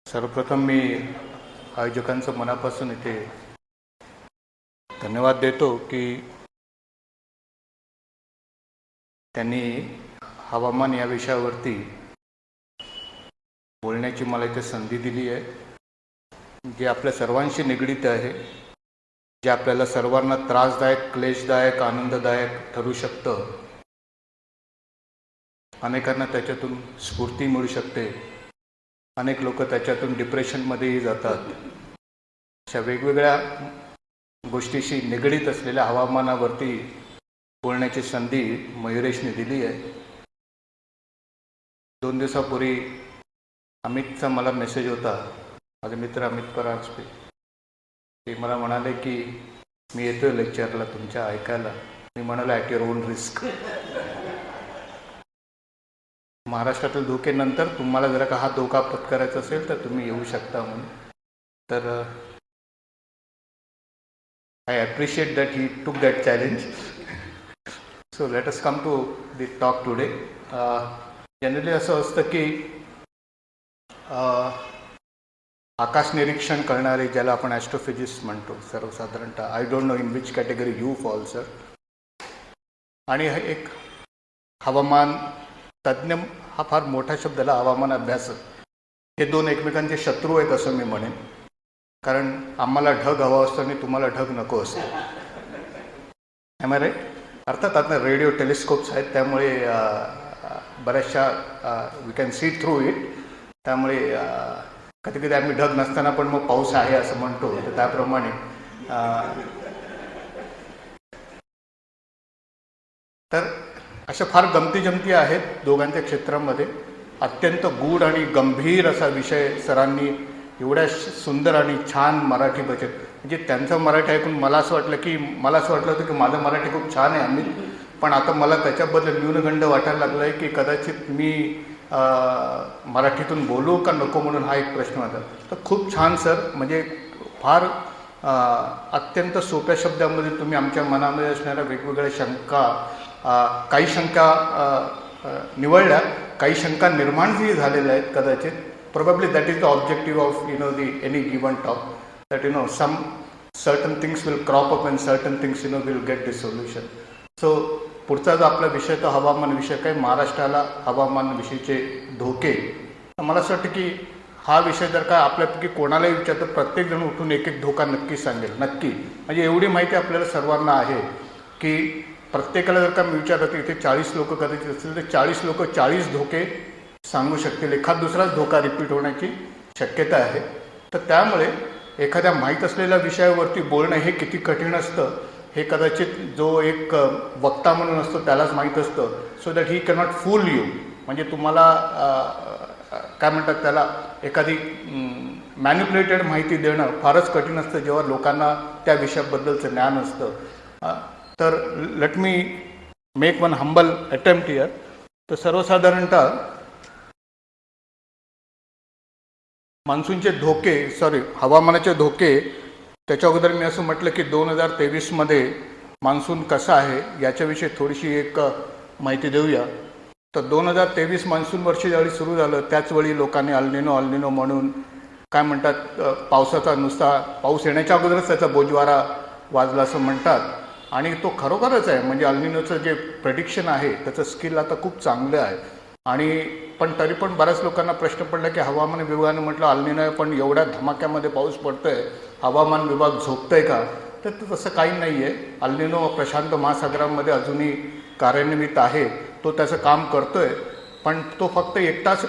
सर्वप्रथम मी आयोजकांचं मनापासून इथे धन्यवाद देतो की त्यांनी हवामान या विषयावरती बोलण्याची मला इथे संधी दिली आहे, जे आपल्या सर्वांशी निगडीत आहे, जे आपल्याला सर्वांना त्रासदायक, क्लेशदायक, आनंददायक ठरू शकतं. अनेकांना त्याच्यातून स्फूर्ती मिळू शकते. अनेक लोक त्याच्यातून डिप्रेशनमध्येही जातात. अशा वेगवेगळ्या गोष्टीशी निगडीत असलेल्या हवामानावरती बोलण्याची संधी मयुरेशने दिली आहे. 2 दिवसापूर्वी अमितचा मला मेसेज होता, माझे मित्र अमित परांजपे. ते मला म्हणाले की मी येतोय लेक्चरला तुमच्या ऐकायला. मी म्हणालो ॲट युअर ओन रिस्क. महाराष्ट्रातील धोकेनंतर तुम्हाला जर का हा धोका पत्करायचा असेल तर तुम्ही येऊ शकता म्हणून. तर I appreciate that he took that challenge. So let us come to the talk today. Generally असं असतं की आकाश निरीक्षण करणारे, ज्याला आपण ॲस्ट्रोफिजिस्ट म्हणतो सर्वसाधारणतः, I don't know in which category you fall sir, आणि एक हवामान तज्ज्ञ हा फार मोठा शब्द आहे. हवामान अभ्यासक हे दोन एकमेकांचे शत्रू आहेत असं मी म्हणेन. कारण आम्हाला ढग हवा असतो आणि तुम्हाला ढग नको असतो. Am I right? अर्थात आता रेडिओ टेलिस्कोप्स आहेत, त्यामुळे बऱ्याचशा we can see through it. त्यामुळे कधी कधी आम्ही ढग नसताना पण मग पाऊस आहे असं म्हणतो. तर त्याप्रमाणे तर अशा फार गमती जमती आहेत दोघांच्या क्षेत्रामध्ये. अत्यंत गूढ आणि गंभीर असा विषय सरांनी एवढ्या सुंदर आणि छान मराठी बचत, म्हणजे त्यांचं मराठी ऐकून मला असं वाटलं होतं की माझं मराठी खूप छान आहे अमित, पण आता मला त्याच्याबद्दल न्यूनगंड वाटायला लागला आहे की कदाचित मी मराठीतून बोलू का नको म्हणून हा एक प्रश्न होता. तर खूप छान सर, म्हणजे फार अत्यंत सोप्या शब्दामध्ये तुम्ही आमच्या मनामध्ये असणाऱ्या वेगवेगळ्या शंका, काही शंका निवळल्या, काही शंका निर्माणही झालेल्या आहेत कदाचित. Probably that is the objective of the any given talk, that some certain things will crop up and certain things will get the solution. So पुढचा जो आपला विषय तो हवामान विषयक आहे, महाराष्ट्राला हवामानविषयीचे धोके. मला असं वाटतं की हा विषय जर का आपल्यापैकी कोणालाही विचारतो, प्रत्येकजण उठून एक एक धोका नक्की सांगेल. नक्की, म्हणजे एवढी माहिती आपल्याला सर्वांना आहे की प्रत्येकाला जर का मी विचारलं तर इथे 40 लोक कदाचित असतील तर 40 लोक 40 धोके सांगू शकतील. एखाद दुसराच धोका रिपीट होण्याची शक्यता आहे. तर त्यामुळे एखाद्या माहीत असलेल्या विषयावरती बोलणं हे किती कठीण असतं हे कदाचित जो एक वक्ता म्हणून असतो त्यालाच माहीत असतं. So that he cannot full you. म्हणजे तुम्हाला काय म्हणतात त्याला, एखादी मॅन्युप्युलेटेड माहिती देणं फारच कठीण असतं जेव्हा लोकांना त्या विषयाबद्दलचं ज्ञान असतं. तर let me make one humble attempt here. तर सर्वसाधारणतः मान्सूनचे धोके, हवामानाचे धोके, त्याच्या अगोदर मी असं म्हटलं की 2023मध्ये मान्सून कसा आहे याच्याविषयी थोडीशी एक माहिती देऊया. तर 2023 मान्सून वर्ष ज्यावेळी सुरू झालं त्याचवेळी लोकांनी अल्निनो म्हणून काय म्हणतात, पावसाचा नुसता पाऊस येण्याच्या अगोदरच त्याचा बोजवारा वाजला असं म्हणतात. आणि तो खरोखरच आहे. म्हणजे अल्निनोचं जे प्रेडिक्शन आहे त्याचं स्किल आता खूप चांगलं आहे. आणि पण तरी पण बऱ्याच लोकांना प्रश्न पडला की हवामान विभागाने म्हटलं अल्निनो आहे, पण एवढ्या धमाक्यामध्ये पाऊस पडतोय, हवामान विभाग झोपतंय का? तर तसं काही नाही आहे. अल्निनो प्रशांत महासागरामध्ये अजूनही कार्यान्वित आहे. तो त्याचं काम करतोय, पण तो फक्त एकटाच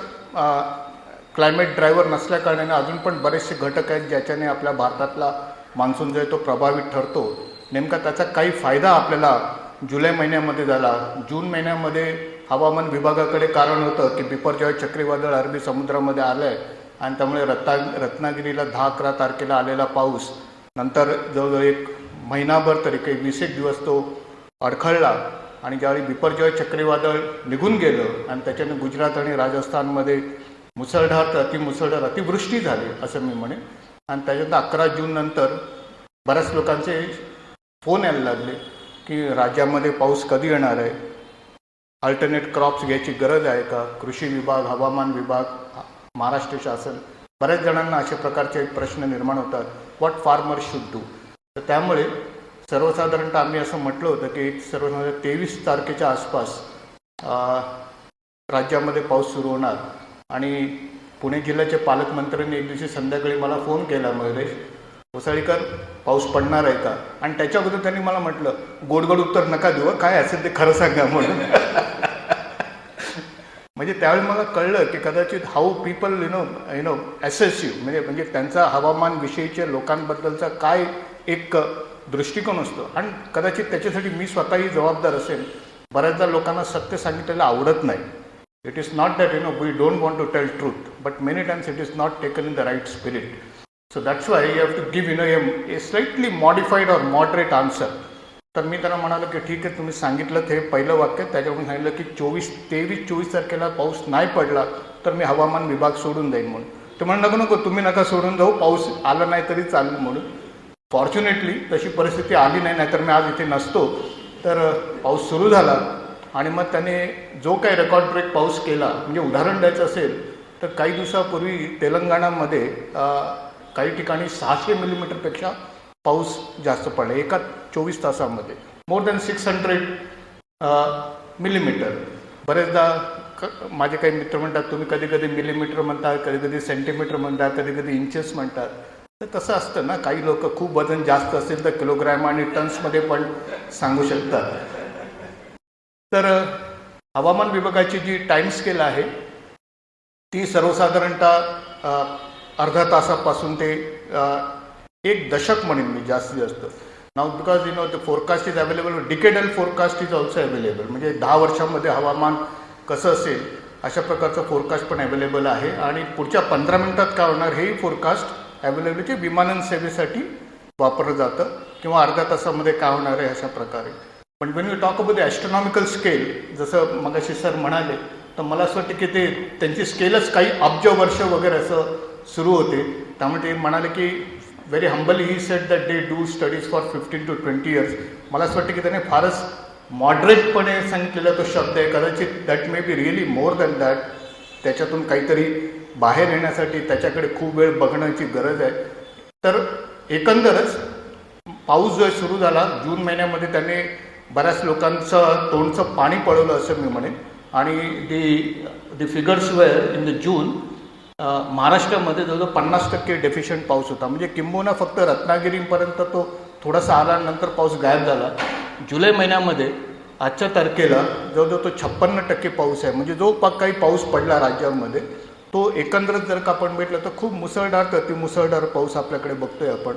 क्लायमेट ड्रायव्हर नसल्या कारणाने अजून पण बरेचसे घटक आहेत ज्याच्याने आपल्या भारतातला मान्सून जो आहे तो प्रभावित ठरतो. नेमका त्याचा काही फायदा आपल्याला जुलै महिन्यामध्ये झाला. जून महिन्यामध्ये हवामान विभागाकडे कारण होतं की बिपरजॉय चक्रीवादळ अरबी समुद्रामध्ये आलं आहे आणि त्यामुळे रत्नागिरीला 10-11 तारखेला आलेला पाऊस नंतर जवळजवळ एक महिनाभर तरी काही 20 दिवस तो अडखळला. आणि ज्यावेळी बिपरजॉय चक्रीवादळ निघून गेलं आणि त्याच्याने गुजरात आणि राजस्थानमध्ये मुसळधार तर अतिमुसळधार अतिवृष्टी झाली असं मी म्हणेन. आणि त्याच्यानंतर 11 जून नंतर बऱ्याच लोकांचे फोन यायला लागले की राज्यामध्ये पाऊस कधी येणार आहे, अल्टरनेट क्रॉप्स घ्यायची गरज आहे का, कृषी विभाग, हवामान विभाग, महाराष्ट्र शासन बऱ्याच जणांना अशा प्रकारचे प्रश्न निर्माण होतात, व्हॉट फार्मर शुड डू. तर त्यामुळे सर्वसाधारणतः आम्ही असं म्हटलं होतं की सर्वसाधारण 23 तारखेच्या आसपास राज्यामध्ये पाऊस सुरू होणार. आणि पुणे जिल्ह्याचे पालकमंत्र्यांनी एक दिवशी संध्याकाळी मला फोन केला, मयुरेश मुसळीकर पाऊस पडणार आहे का. आणि त्याच्या अगोदर त्यांनी मला म्हटलं, गोडगोड उत्तर नका देऊ, काय असेल ते खरं सांगा म्हणून. म्हणजे त्यावेळी मला कळलं की कदाचित हाऊ पीपल यु नो ॲसेसिव्ह म्हणजे त्यांचा हवामानविषयीच्या लोकांबद्दलचा काय एक दृष्टिकोन असतो. आणि कदाचित त्याच्यासाठी मी स्वतःही जबाबदार असेल. बऱ्याचदा लोकांना सत्य सांगितलेलं आवडत नाही. It is not that we don't want to tell truth, but many times it is not taken in the right spirit. So that's why you have to give a slightly modified or moderate answer. तर मी त्यांना म्हणालो की ठीक आहे, तुम्ही सांगितलं ते पहिलं वाक्य, त्याच्यावरून सांगितलं की 23-24 तारखेला पाऊस नाही पडला तर मी हवामान विभाग सोडून जाईन म्हणून. ते म्हणून नको नको, तुम्ही नका सोडून जाऊ, पाऊस आला नाही तरी चालेल म्हणून. फॉर्च्युनेटली तशी परिस्थिती आली नाही, नाहीतर मी आज इथे नसतो. तर पाऊस सुरू झाला आणि मग त्याने जो काही रेकॉर्ड ब्रेक पाऊस केला, म्हणजे उदाहरण द्यायचं असेल तर काही दिवसापूर्वी तेलंगणामध्ये काही ठिकाणी 600 मिलीमीटरपेक्षा पाऊस जास्त पडला एका 24 तासामध्ये, मोर दॅन 600 मिलीमीटर. बरेचदा माझे काही मित्र म्हणतात, तुम्ही कधी कधी मिलीमीटर म्हणतात, कधी कधी सेंटीमीटर म्हणतात, कधी कधी इंचेस म्हणतात. तर तसं असतं ना, काही लोक खूप वजन जास्त असेल तर किलोग्रॅम आणि टन्समध्ये पण सांगू शकतात. तर हवामान विभागाची जी टाईम स्केल आहे ती सर्वसाधारणतः अर्धा तासापासून ते 1 दशक म्हणेन मी जास्तीत जास्त. नाव because the forecast is available, decadal forecast is also available. म्हणजे 10 वर्षांमध्ये हवामान कसं असेल अशा प्रकारचं फोरकास्ट पण अवेलेबल आहे. आणि पुढच्या 15 मिनिटात काय होणार हेही फोरकास्ट अवेलेबल विमानन सेवेसाठी वापरलं जातं, किंवा अर्ध्या तासामध्ये काय होणार आहे अशा प्रकारे. पण Wien you talk about the astronomical scale, जसं मगाशी सर म्हणाले, तर मला असं वाटतं की ते त्यांची स्केलच काही अब्ज वर्ष वगैरे असं सुरू होते. त्यामुळे ते म्हणाले की very humbly he said that they do studies for 15 to 20 years. मला असं वाटतं की त्याने फारच मॉडरेटपणे सांगितलेला तो शब्द आहे. कदाचित that may be really more than that. त्याच्यातून काहीतरी बाहेर येण्यासाठी त्याच्याकडे खूप वेळ बघण्याची गरज आहे. तर एकंदरच पाऊस जो सुरू झाला जून महिन्यामध्ये, त्याने बऱ्याच लोकांचं तोंडचं पाणी पळवलं असं मी म्हणेन. आणि the figures were in the June महाराष्ट्रामध्ये जवळजवळ 50% डेफिशियंट पाऊस होता. म्हणजे किंबहुना फक्त रत्नागिरीपर्यंत तो थोडासा आला, नंतर पाऊस गायब झाला. जुलै महिन्यामध्ये आजच्या तारखेला जवळजवळ तो 56% पाऊस आहे. म्हणजे जो काही पाऊस पडला राज्यामध्ये तो एकंदरच जर का आपण भेटलं तर खूप मुसळधार तर ती मुसळधार पाऊस आपल्याकडे बघतोय आपण.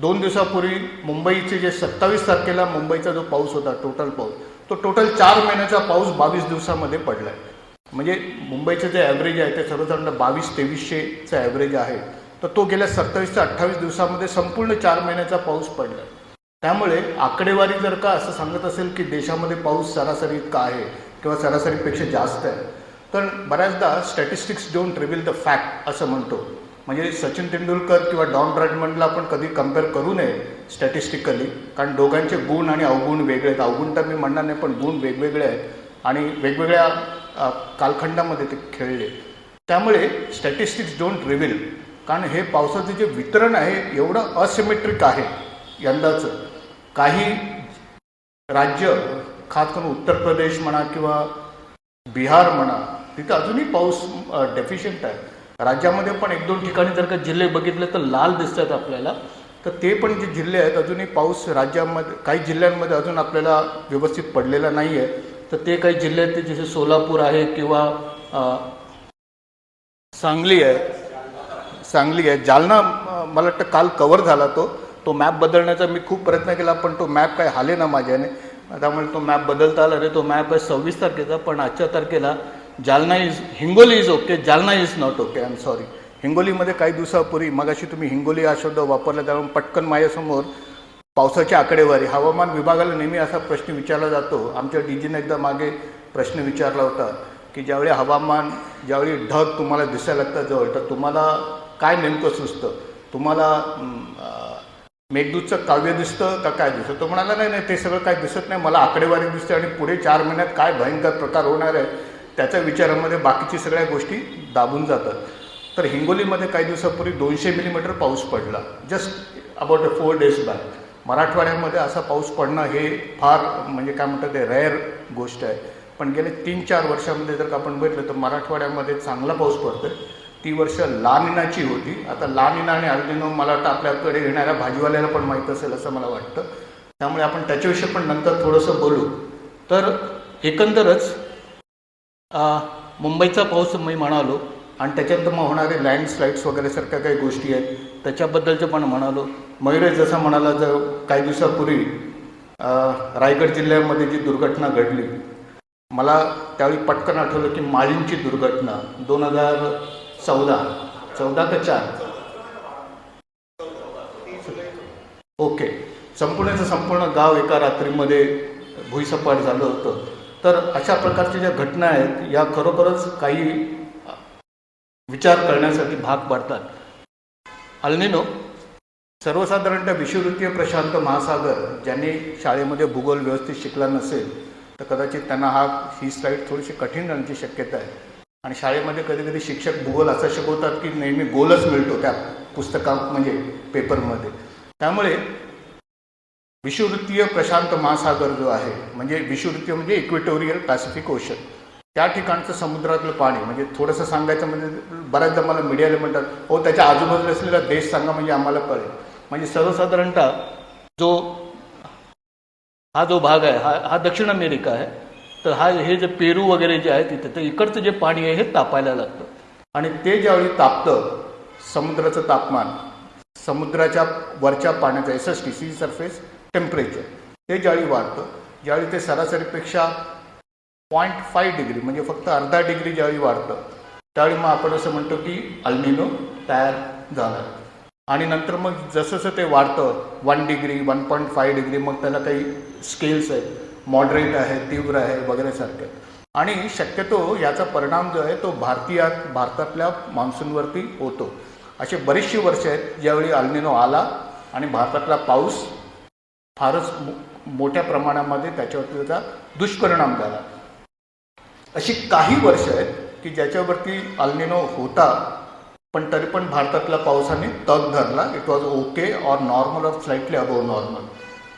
2 दिवसापूर्वी मुंबईचे जे 27 तारखेला मुंबईचा जो पाऊस होता, टोटल पाऊस, तो टोटल 4 महिन्याचा पाऊस 22 दिवसामध्ये पडला आहे. म्हणजे मुंबईचं जे ॲव्हरेज आहे ते सर्वसाधारण 2200-2300चं ॲव्हरेज आहे. तर तो गेल्या 27 ते 28 दिवसामध्ये संपूर्ण 4 महिन्याचा पाऊस पडला आहे. त्यामुळे आकडेवारी जर का असं सांगत असेल की देशामध्ये पाऊस सरासरी इतका आहे किंवा सरासरीपेक्षा जास्त आहे, तर बऱ्याचदा statistics don't reveal the fact असं म्हणतो. म्हणजे सचिन तेंडुलकर किंवा डॉन ब्रॅडमनला आपण कधी कम्पेअर करू नये स्टॅटिस्टिकली, कारण दोघांचे गुण आणि अवगुण वेगळे आहेत. अवगुण तर मी म्हणणार नाही, पण गुण वेगवेगळे आहेत आणि वेगवेगळ्या कालखंडामध्ये ते खेळले. त्यामुळे स्टॅटिस्टिक्स डोंट रिव्हील, कारण हे पावसाचं जे वितरण आहे एवढं असिमेट्रिक आहे यंदाचं. काही राज्य, खास करून उत्तर प्रदेश म्हणा किंवा बिहार म्हणा, तिथं अजूनही पाऊस डेफिशियंट आहे. राज्यामध्ये पण 1-2 ठिकाणी जर का जिल्हे बघितले तर लाल दिसत आहेत आपल्याला. तर ते पण जे जिल्हे आहेत अजूनही पाऊस राज्यामध्ये काही जिल्ह्यांमध्ये अजून आपल्याला व्यवस्थित पडलेला नाही आहे. तर ते काही जिल्हे आहेत जसे सोलापूर आहे किंवा सांगली आहे, जालना मला वाटतं काल कव्हर झाला तो मॅप बदलण्याचा मी खूप प्रयत्न केला, पण तो मॅप काय हाले ना माझ्याने. त्यामुळे तो मॅप बदलता आला रे. तो मॅप आहे 26 तारखेचा, पण आजच्या तारखेला Hingoli is okay, Jalna is not okay. I am sorry. हिंगोलीमध्ये काही दिवसापूर्वी, मगाशी तुम्ही हिंगोली हा शब्द वापरला त्यामुळे पटकन माझ्यासमोर पावसाची आकडेवारी. हवामान विभागाला नेहमी असा प्रश्न विचारला जातो, आमच्या डीजीने एकदा मागे प्रश्न विचारला होता की ज्यावेळी ढग तुम्हाला दिसायला लागतात जवळ, तर तुम्हाला काय नेमकं सुचतं? तुम्हाला मेघदूतचं काव्य दिसतं का काय दिसतं? तो म्हणाला नाही, ते सगळं काय दिसत नाही, मला आकडेवारी दिसते आणि पुढे 4 महिन्यात काय भयंकर प्रकार होणार आहे त्याच्या विचारामध्ये बाकीची सगळ्या गोष्टी दाबून जातात. तर हिंगोलीमध्ये काही दिवसापूर्वी 200 मिलीमीटर पाऊस पडला, जस्ट अबाउट 4 days बॅक. मराठवाड्यामध्ये असा पाऊस पडणं हे फार म्हणजे काय म्हणतात ते रेअर गोष्ट आहे. पण गेले 3-4 वर्षामध्ये जर का आपण बघितलं तर मराठवाड्यामध्ये चांगला पाऊस पडतो आहे. ती वर्ष ला निनाची होती. आता ला निना आणि अल निनो मला वाटतं आपल्याकडे येणाऱ्या भाजीवाल्याला पण माहीत असेल असं मला वाटतं. त्यामुळे आपण त्याच्याविषयी पण नंतर थोडंसं बोलू. तर एकंदरच मुंबईचा पाऊस मी म्हणालो आणि त्याच्यानंतर मग होणारे लँडस्लाईड्स वगैरे सारख्या काही गोष्टी आहेत त्याच्याबद्दलचं पण म्हणालो. मयुरेश जसं म्हणाला, जर काही दिवसापूर्वी रायगड जिल्ह्यामध्ये जी दुर्घटना घडली, मला त्यावेळी पटकन आठवलं की माळींची दुर्घटना 2014 का 4 ओके, संपूर्ण गाव एका रात्रीमध्ये भुईसपाट झालं होतं. तर अशा प्रकारच्या ज्या घटना आहेत या खरोखरच काही विचार करण्यासाठी भाग पाडतात. अल निनो सर्वसाधारणतः विषुववृत्तीय प्रशांत महासागर, ज्यांनी शाळेमध्ये भूगोल व्यवस्थित शिकला नसेल तर कदाचित त्यांना ही स्लाईड थोडीशी कठीण राहण्याची शक्यता आहे. आणि शाळेमध्ये कधी कधी शिक्षक भूगोल असं शिकवतात की नेहमी गोलच मिळतो त्या पुस्तकात म्हणजे पेपरमध्ये. त्यामुळे विषुववृत्तीय प्रशांत महासागर जो आहे, म्हणजे विषुववृत्तीय म्हणजे इक्वेटोरियल पॅसिफिक ओशन, त्या ठिकाणचं समुद्रातलं पाणी, म्हणजे थोडंसं सांगायचं म्हणजे बऱ्याचदा मला मीडियाला म्हणतात हो त्याच्या आजूबाजूला असलेला देश सांगा म्हणजे आम्हाला कळेल. म्हणजे सर्वसाधारणतः हा जो भाग आहे हा दक्षिण अमेरिका आहे. तर हे जे पेरू वगैरे जे आहे तिथे, तर इकडचं जे पाणी आहे हे तापायला लागतं. आणि ते ज्यावेळी तापतं, समुद्राचं तापमान, समुद्राच्या वरच्या पाण्याचं SST सी सरफेस टेम्परेचर, ते ज्यावेळी वाढतं, ज्यावेळी ते सरासरीपेक्षा 0.5 डिग्री म्हणजे फक्त अर्धा डिग्री ज्यावेळी वाढतं, त्यावेळी मग आपण असं म्हणतो की अल निनो तयार झाला. आणि नंतर मग जसं ते वाढतं 1 डिग्री 1.5 डिग्री, मग त्याला काही स्केल्स आहेत, मॉडरेट आहे, तीव्र आहे वगैरे सारखे. आणि शक्यतो याचा परिणाम जो आहे तो भारतातल्या मान्सूनवरती होतो. अशी बरीचशी वर्ष आहेत ज्यावेळी अल निनो आला आणि भारतातला पाऊस फारच मोठ्या प्रमाणामध्ये त्याच्यावरती त्याचा दुष्परिणाम झाला. अशी काही वर्ष आहेत की ज्याच्यावरती अल निनो होता पण तरी पण भारतातल्या पावसाने तग धरला. It was okay or normal or slightly above normal.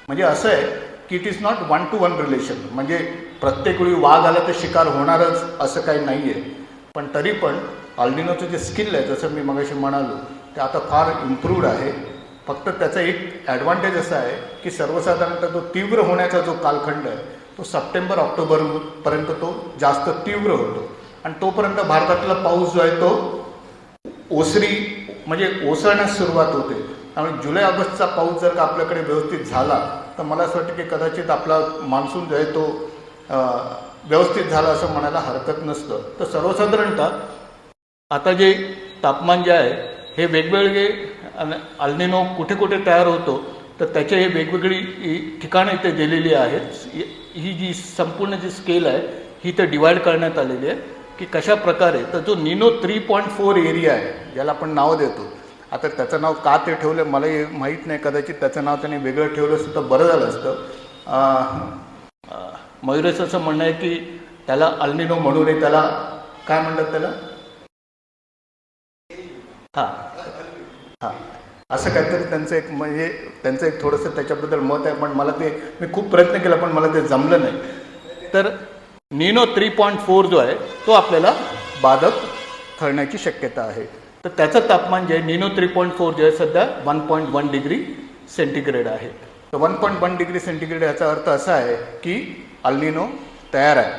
म्हणजे असं आहे की it is not 1-to-1 relation, म्हणजे प्रत्येक वेळी वाघ आला तर शिकार होणारच असं काही नाही आहे. पण तरी पण अल निनोचं जे स्किल आहे, जसं मी मगाशी म्हणालो, ते आता फार इम्प्रूव्ड आहे. फक्त त्याचा एक ॲडव्हान्टेज असा आहे की सर्वसाधारणतः तो तीव्र होण्याचा जो कालखंड आहे तो सप्टेंबर-ऑक्टोबरपर्यंत तो जास्त तीव्र होतो. आणि तोपर्यंत भारतातला पाऊस जो आहे तो ओसरी म्हणजे ओसरण्यास सुरुवात होते. त्यामुळे जुलै-ऑगस्टचा पाऊस जर का आपल्याकडे व्यवस्थित झाला तर मला असं वाटतं की कदाचित आपला मान्सून जो आहे तो व्यवस्थित झाला असं म्हणायला हरकत नसतं. तर सर्वसाधारणतः आता जे तापमान जे आहे हे वेगवेगळे अल निनो कुठे कुठे तयार होतो तर त्याचे हे वेगवेगळी ठिकाणं इथे दिलेली आहेत. ही जी संपूर्ण जी स्केल आहे ही इथे डिवाईड करण्यात आलेली आहे की कशा प्रकारे. तर जो निनो 3.4 एरिया आहे ज्याला आपण नाव देतो, आता त्याचं नाव का ते ठेवलं मलाही माहीत नाही, कदाचित त्याचं नाव त्याने वेगळं ठेवलं असतं तर बरं झालं असतं. मयुरेश असं म्हणणं आहे की त्याला अल निनो म्हणू नये, त्याला काय म्हणतात त्याला, हां असं काहीतरी त्यांचं एक म्हणजे त्यांचं एक थोडंसं त्याच्याबद्दल मत आहे. पण मला ते मी खूप प्रयत्न केला पण मला ते जमलं नाही. तर निनो 3.4 जो आहे तो आपल्याला बाधक ठरण्याची शक्यता आहे. तर त्याचं तापमान जे आहे निनो 3.4 जे आहे सध्या 1.1 डिग्री सेंटीग्रेड आहे. तर 1.1 डिग्री सेंटीग्रेड याचा अर्थ असा आहे की अल निनो तयार आहे.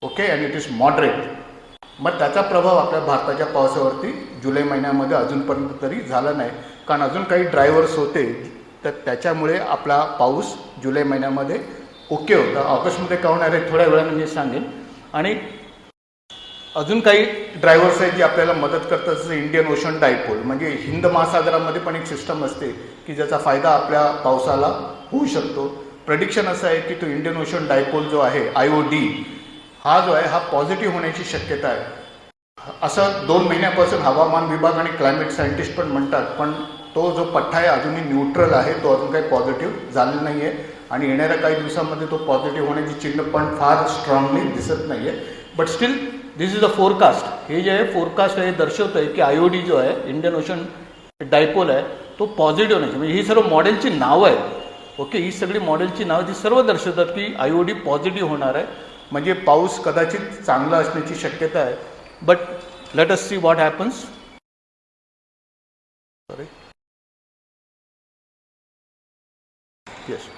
Okay, and it is moderate. मग त्याचा प्रभाव आपल्या भारताच्या पावसावरती जुलै महिन्यामध्ये अजूनपर्यंत तरी झाला नाही, कारण अजून काही ड्रायव्हर्स होते. तर त्याच्यामुळे आपला पाऊस जुलै महिन्यामध्ये ओके होता. ऑगस्टमध्ये का होणार आहे थोड्या वेळाने मी सांगेन. आणि अजून काही ड्रायव्हर्स आहेत जे आपल्याला मदत करतात, जसं इंडियन ओशन डायपोल, म्हणजे हिंद महासागरामध्ये पण एक सिस्टम असते की ज्याचा फायदा आपल्या पावसाला होऊ शकतो. प्रेडिक्शन असं आहे की तो इंडियन ओशन डायपोल जो आहे IOD हा जो आहे हा पॉझिटिव्ह होण्याची शक्यता आहे असं 2 महिन्यापासून हवामान विभाग आणि क्लायमेट सायंटिस्ट पण म्हणतात. पण तो जो पठ्ठा आहे अजूनही न्यूट्रल आहे, तो अजून काही पॉझिटिव्ह झालेला नाही आहे. आणि येणाऱ्या काही दिवसांमध्ये तो पॉझिटिव्ह होण्याची चिन्ह पण फार स्ट्रॉंगली दिसत नाही आहे. But still this is a forecast. हे जे आहे फोरकास्ट आहे, हे दर्शवतं आहे की IOD जो आहे, इंडियन ओशन डायपोल आहे, तो पॉझिटिव्ह नाही. म्हणजे ही सर्व मॉडेलची नावं आहेत. ओके, ही सगळी मॉडेलची नावं ती सर्व दर्शवतात की IOD पॉझिटिव्ह होणार आहे, म्हणजे पाऊस कदाचित चांगला असण्याची शक्यता आहे. But let us see what happens. Sorry, yes.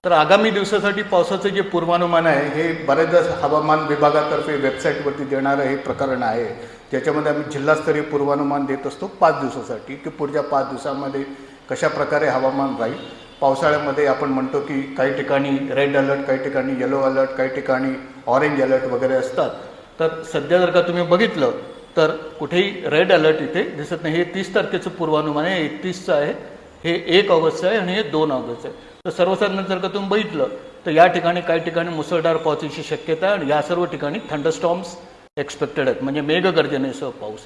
तर आगामी दिवसासाठी पावसाचं जे पूर्वानुमान आहे हे बऱ्याचदा हवामान विभागातर्फे वेबसाईटवरती देणारं हे प्रकरण आहे, ज्याच्यामध्ये आम्ही जिल्हास्तरीय पूर्वानुमान देत असतो 5 दिवसासाठी, की पुढच्या 5 दिवसामध्ये कशा प्रकारे हवामान राहील. पावसाळ्यामध्ये आपण म्हणतो की काही ठिकाणी रेड अलर्ट, काही ठिकाणी येलो अलर्ट, काही ठिकाणी ऑरेंज अलर्ट वगैरे असतात. तर सध्या जर का तुम्ही बघितलं तर कुठेही रेड अलर्ट इथे दिसत नाही. हे 30 तारखेचं पूर्वानुमान आहे, 31चं आहे, हे 1 ऑगस्टचं आहे आणि हे 2 ऑगस्टचं आहे. तर सर्वसाधारण जर का तुम्ही बघितलं तर या ठिकाणी काही ठिकाणी मुसळधार पावसाची शक्यता आहे आणि या सर्व ठिकाणी थंडरस्टॉर्म्स एक्सपेक्टेड आहेत, म्हणजे मेघगर्जनेसह पाऊस.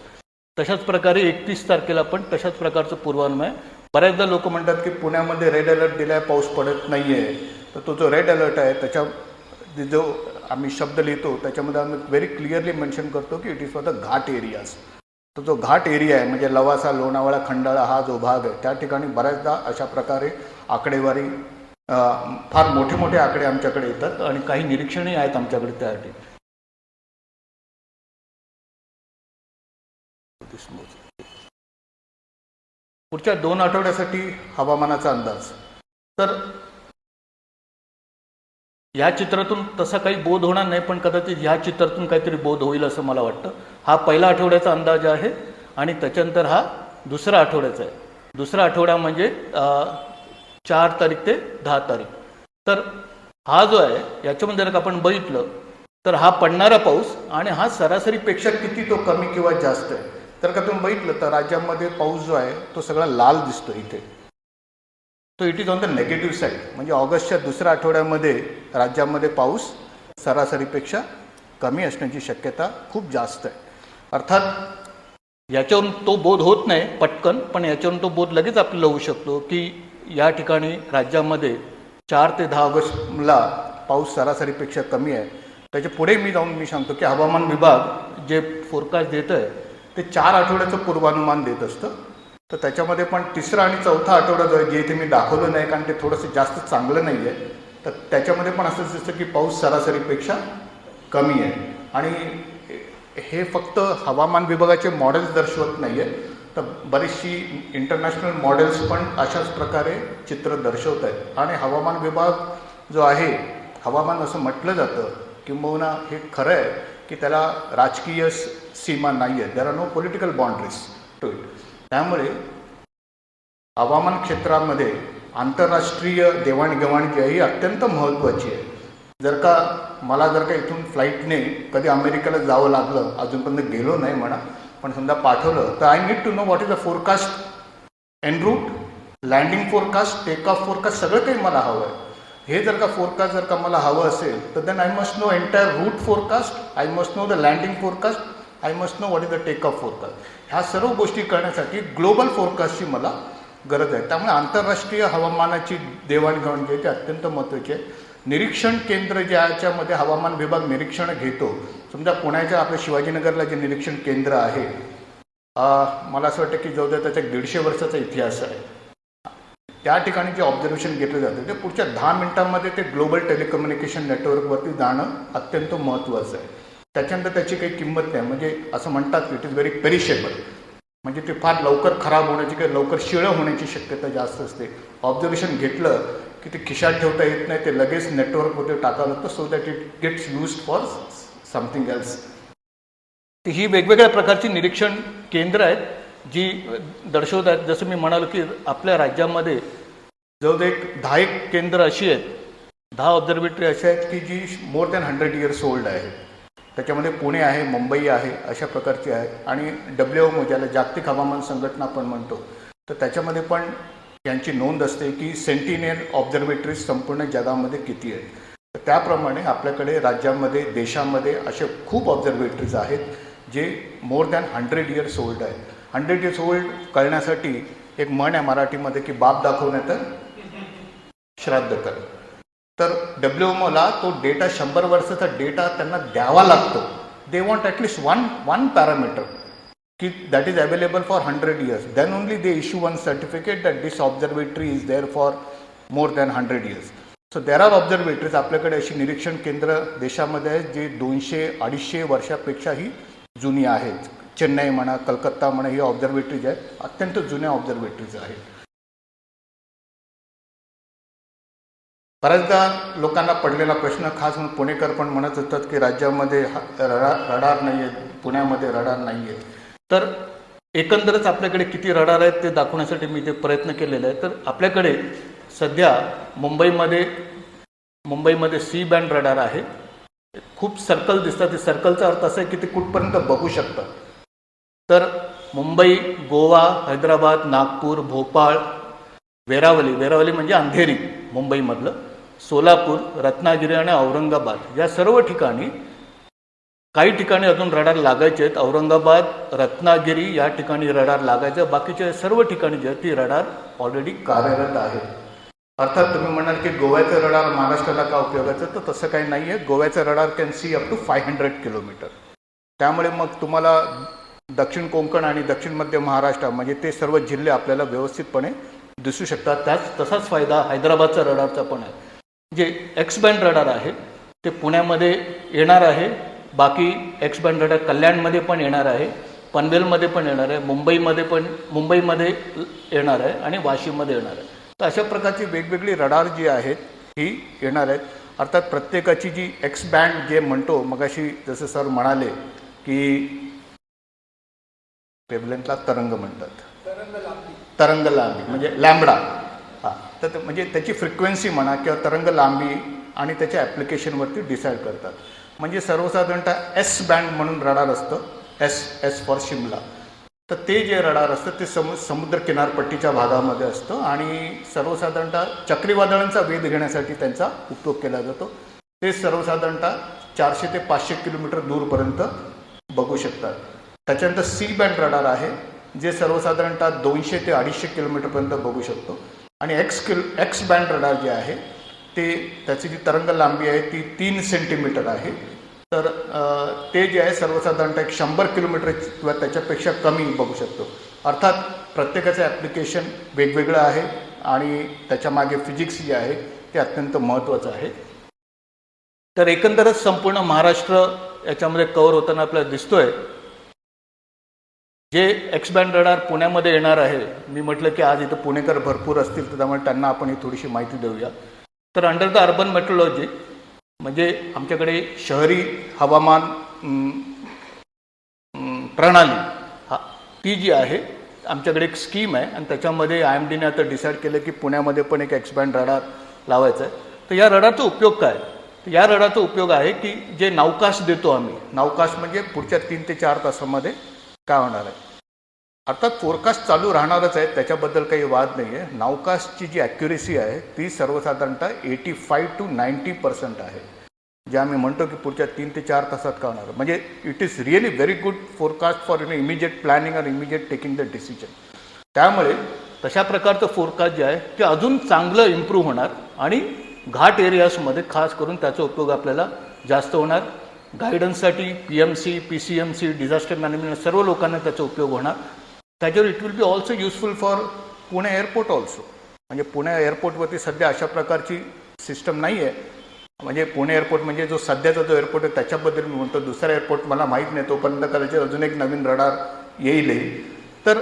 तशाच प्रकारे 31 तारखेला पण तशाच प्रकारचं पूर्वानुमान आहे. बऱ्याचदा लोक म्हणतात की पुण्यामध्ये रेड अलर्ट दिला आहे, पाऊस पडत नाही आहे. तर तो जो रेड अलर्ट आहे त्याच्या जो आम्ही शब्द लिहितो त्याच्यामध्ये आम्ही व्हेरी क्लिअरली मेन्शन करतो की it is for the Ghat areas. तो जो घाट एरिया आहे म्हणजे लवासा, लोणावळा, खंडाळा हा जो भाग आहे त्या ठिकाणी बऱ्याचदा अशा प्रकारे आकडेवारी फार मोठे मोठे आकडे आमच्याकडे येतात आणि काही निरीक्षणही आहेत आमच्याकडे त्यासाठी. पुढच्या 2 आठवड्यासाठी हवामानाचा अंदाज. तर या चित्रातून तसा काही बोध होणार नाही, पण कदाचित ह्या चित्रातून काहीतरी बोध होईल असं मला वाटतं. हा पहिला आठवड्याचा अंदाज आहे आणि त्याच्यानंतर हा दुसरा आठवड्याचा आहे. दुसरा आठवडा म्हणजे 4 तारीख ते 10 तारीख. तर हा जो आहे याच्यामध्ये जर आपण बघितलं तर हा पडणारा पाऊस आणि हा सरासरीपेक्षा किती तो कमी किंवा जास्त आहे. तर का तुम्ही बघितलं तर राज्यामध्ये पाऊस जो आहे तो सगळा लाल दिसतो इथे. तो it is on the negative side, म्हणजे ऑगस्टच्या दुसऱ्या आठवड्यामध्ये राज्यामध्ये पाऊस सरासरीपेक्षा कमी असण्याची शक्यता खूप जास्त आहे. अर्थात याच्यावरून तो बोध होत नाही पटकन, पण याच्यावरून तो बोध लगेच आपल्याला होऊ शकतो की या ठिकाणी राज्यामध्ये 4 ते 10 ऑगस्टला पाऊस सरासरीपेक्षा कमी आहे. त्याच्या पुढे मी सांगतो की हवामान विभाग जे फोरकास्ट देतं आहे ते 4 आठवड्याचं पूर्वानुमान देत असतं. तर त्याच्यामध्ये पण 3रा आणि 4था आठवडा जो आहे जे इथे मी दाखवलं नाही कारण ते थोडंसं जास्त चांगलं नाही आहे, तर त्याच्यामध्ये पण असंच दिसतं की पाऊस सरासरीपेक्षा कमी आहे. आणि हे फक्त हवामान विभागाचे मॉडेल्स दर्शवत नाही आहे, तर बरीचशी इंटरनॅशनल मॉडेल्स पण अशाच प्रकारे चित्र दर्शवत आहेत. आणि हवामान विभाग जो आहे, हवामान असं म्हटलं जातं किंबहुना हे खरं आहे की त्याला राजकीय सीमा नाही आहे. There are no political boundaries to it. त्यामुळे हवामान क्षेत्रामध्ये आंतरराष्ट्रीय देवाणघेवाण जी आहे ही अत्यंत महत्त्वाची आहे. जर का इथून फ्लाईटने कधी अमेरिकेला जावं लागलं, अजूनपर्यंत गेलो नाही म्हणा, पण समजा पाठवलं, तर I need to know what is the forecast en route, landing forecast, take off forecast, सगळं काही मला हवं आहे. हे जर का फोरकास्ट जर का मला हवं असेल तर then I must know entire route forecast, I must know the landing forecast, I must know what is the take off forecast. ह्या सर्व गोष्टी करण्यासाठी ग्लोबल फोरकास्टची मला गरज आहे. त्यामुळे आंतरराष्ट्रीय हवामानाची देवाणघेवाण जी आहे ती अत्यंत महत्त्वाची आहे. निरीक्षण केंद्र ज्याच्यामध्ये हवामान विभाग निरीक्षण घेतो, समजा पुण्याच्या आपल्या शिवाजीनगरला जे निरीक्षण केंद्र आहे, मला असं वाटतं की जवळजवळ त्याचा 150 वर्षाचा इतिहास आहे. त्या ठिकाणी जे ऑब्झर्वेशन घेतलं जातं ते पुढच्या 10 मिनिटांमध्ये ते ग्लोबल टेलिकम्युनिकेशन नेटवर्कवरती जाणं अत्यंत महत्त्वाचं आहे. त्याच्यानंतर त्याची काही किंमत नाही, म्हणजे असं म्हणतात की इट इज व्हेरी पेरिशेबल, म्हणजे ते फार लवकर खराब होण्याची किंवा लवकर शिळं होण्याची शक्यता जास्त असते. ऑब्झर्वेशन घेतलं की ते खिशात ठेवता येत नाही, ते लगेच नेटवर्कमध्ये टाकावं लागतं so that it gets used for something else. ही वेगवेगळ्या प्रकारची निरीक्षण केंद्र आहेत जी दर्शवत आहेत. जसं मी म्हणालो की आपल्या राज्यामध्ये जवळजवळ 10 केंद्र अशी आहेत, 10 ऑब्झर्वेटरी अशा आहेत की जी मोर दॅन 100 इयर्स ओल्ड आहे. त्याच्यामध्ये पुणे आहे, मुंबई आहे, अशा प्रकारची आहे. आणि WHO ज्याला जागतिक हवामान संघटना आपण म्हणतो, तर त्याच्यामध्ये पण यांची नोंद असते की सेंटिनेल ऑब्झर्वेटरीज संपूर्ण जगामध्ये किती आहेत. तर त्याप्रमाणे आपल्याकडे राज्यामध्ये, देशामध्ये असे खूप ऑब्झर्वेटरीज आहेत जे मोर दॅन 100 इयर्स ओल्ड आहे. 100 इयर्स ओल्ड कळण्यासाठी एक म्हण आहे मराठीमध्ये की बाप दाखवण्यात श्राद्ध कर. तर WMOला तो डेटा 100 वर्षाचा डेटा त्यांना द्यावा लागतो. They want at least one parameter की that is available for 100 years. Then only they issue one certificate that this observatory is there for more than 100 years. So there are observatories. आपल्याकडे अशी निरीक्षण केंद्र देशामध्ये आहेत जे 200-250 वर्षापेक्षाही जुनी आहेत. चेन्नई म्हणा, कलकत्ता म्हणा, ही ऑब्झर्वेटरीज आहेत, अत्यंत जुन्या ऑब्झर्वेटरीज आहेत. बऱ्याचदा लोकांना पडलेला प्रश्न, खास म्हणून पुणेकर पण म्हणत असतात की राज्यामध्ये रडार नाही आहेत, पुण्यामध्ये रडार नाही आहेत. तर एकंदरच आपल्याकडे किती रडार आहेत ते दाखवण्यासाठी मी ते प्रयत्न केलेला आहे. तर आपल्याकडे सध्या मुंबईमध्ये सी बँड रडार आहे. खूप सर्कल दिसतात. ते सर्कलचा अर्थ असा आहे की ते कुठपर्यंत बघू शकतं. तर मुंबई, गोवा, हैदराबाद, नागपूर, भोपाळ, वेरावली म्हणजे अंधेरी मुंबईमधलं, सोलापूर, रत्नागिरी आणि औरंगाबाद या सर्व ठिकाणी काही ठिकाणी अजून रडार लागायचे आहेत. औरंगाबाद, रत्नागिरी या ठिकाणी रडार लागायचे. बाकीच्या सर्व ठिकाणी जे ती रडार ऑलरेडी कार्यरत आहे. अर्थात तुम्ही म्हणाल की गोव्याचं रडार महाराष्ट्राला का उपयोगाचं, तर तसं काही नाही आहे. गोव्याचं radar can see up to 500 kilometre. त्यामुळे मग तुम्हाला दक्षिण कोकण आणि दक्षिण मध्य महाराष्ट्र म्हणजे ते सर्व जिल्हे आपल्याला व्यवस्थितपणे दिसू शकतात. तसाच फायदा हैदराबादचा रडारचा पण आहे. जे एक्स बँड रडार आहे ते पुण्यामध्ये येणार आहे. बाकी एक्स बँड रडार कल्याणमध्ये पण येणार आहे, पनवेलमध्ये पण येणार आहे, मुंबईमध्ये येणार आहे आणि वाशीमध्ये येणार आहे. तर अशा प्रकारची वेगवेगळी रडार जी आहेत ही येणार आहेत. अर्थात प्रत्येकाची जी एक्स बँड जे म्हणतो, मगाशी जसं सर म्हणाले की वेव्हलेंथला तरंग म्हणतात, तरंग लांबी म्हणजे लॅम्बडा. हां, तर म्हणजे त्याची फ्रिक्वेन्सी म्हणा किंवा तरंग लांबी आणि त्याच्या ॲप्लिकेशनवरती डिसाईड करतात. म्हणजे सर्वसाधारणतः एस बँड म्हणून रडार असतं, एस फॉर शिमला. तर ते जे रडार असतं ते समुद्र किनारपट्टीच्या भागामध्ये असतं आणि सर्वसाधारणतः चक्रीवादळांचा वेध घेण्यासाठी त्यांचा उपयोग केला जातो. ते सर्वसाधारणतः 400 ते 500 किलोमीटर दूरपर्यंत बघू शकतात. त्याच्यानंतर सी बँड रडार आहे जे सर्वसाधारणतः 200 ते 250 किलोमीटरपर्यंत बघू शकतो. आणि एक्स बँड रडार जे आहे ते त्याची जी तरंग लांबी आहे ती 3 सेंटीमीटर आहे. तर ते जे आहे सर्वसाधारणतः 100 किलोमीटर किंवा त्याच्यापेक्षा कमी बघू शकतो. अर्थात प्रत्येकाचं ॲप्लिकेशन वेगवेगळं आहे आणि त्याच्यामागे फिजिक्स जे आहे ते अत्यंत महत्त्वाचं आहे. तर एकंदरच संपूर्ण महाराष्ट्र याच्यामध्ये कव्हर होताना आपल्याला दिसतोय. जे एक्स बँड रडार पुण्यामध्ये येणार आहे, मी म्हटलं की आज इथं पुणेकर भरपूर असतील तर त्यामुळे त्यांना आपण ही थोडीशी माहिती देऊया. तर अंडर द अर्बन मेट्रोलॉजी म्हणजे आमच्याकडे शहरी हवामान प्रणाली ती जी आहे आमच्याकडे एक स्कीम आहे आणि त्याच्यामध्ये IMDने आता डिसाईड केलं की पुण्यामध्ये पण एक एक्स बँड रडार लावायचा आहे. तर या रडारचा उपयोग काय? तर या रडारचा उपयोग आहे की जे नावकास्ट देतो आम्ही, नावकास्ट म्हणजे पुढच्या 3 ते 4 तासामध्ये काय होणार आहे. अर्थात फोरकास्ट चालू राहणारच आहे, त्याच्याबद्दल काही वाद नाही आहे. नावकास्टची जी ॲक्युरेसी आहे ती सर्वसाधारणतः 85 to 90% आहे, जे आम्ही म्हणतो की पुढच्या 3 ते 4 तासात का होणार. म्हणजे it is really very good forecast for immediate planning और इमिजिएट टेकिंग द डिसिजन. त्यामुळे तशा प्रकारचं फोरकास्ट जे आहे ते अजून चांगलं इम्प्रूव्ह होणार आणि घाट एरियाजमध्ये खास करून त्याचा उपयोग आपल्याला जास्त होणार. गायडन्ससाठी PMC, PCMC, डिझास्टर मॅनेजमेंट सर्व लोकांना त्याचा उपयोग होणार. त्याच्यावर it will be also useful for Pune airport also. म्हणजे पुणे एअरपोर्टवरती सध्या अशा प्रकारची सिस्टम नाही आहे. म्हणजे पुणे एअरपोर्ट म्हणजे जो सध्याचा जो एअरपोर्ट आहे त्याच्याबद्दल मी म्हणतो. दुसरा एअरपोर्ट मला माहीत नाही, तोपर्यंत कदाचित अजून एक नवीन रडार येईल. तर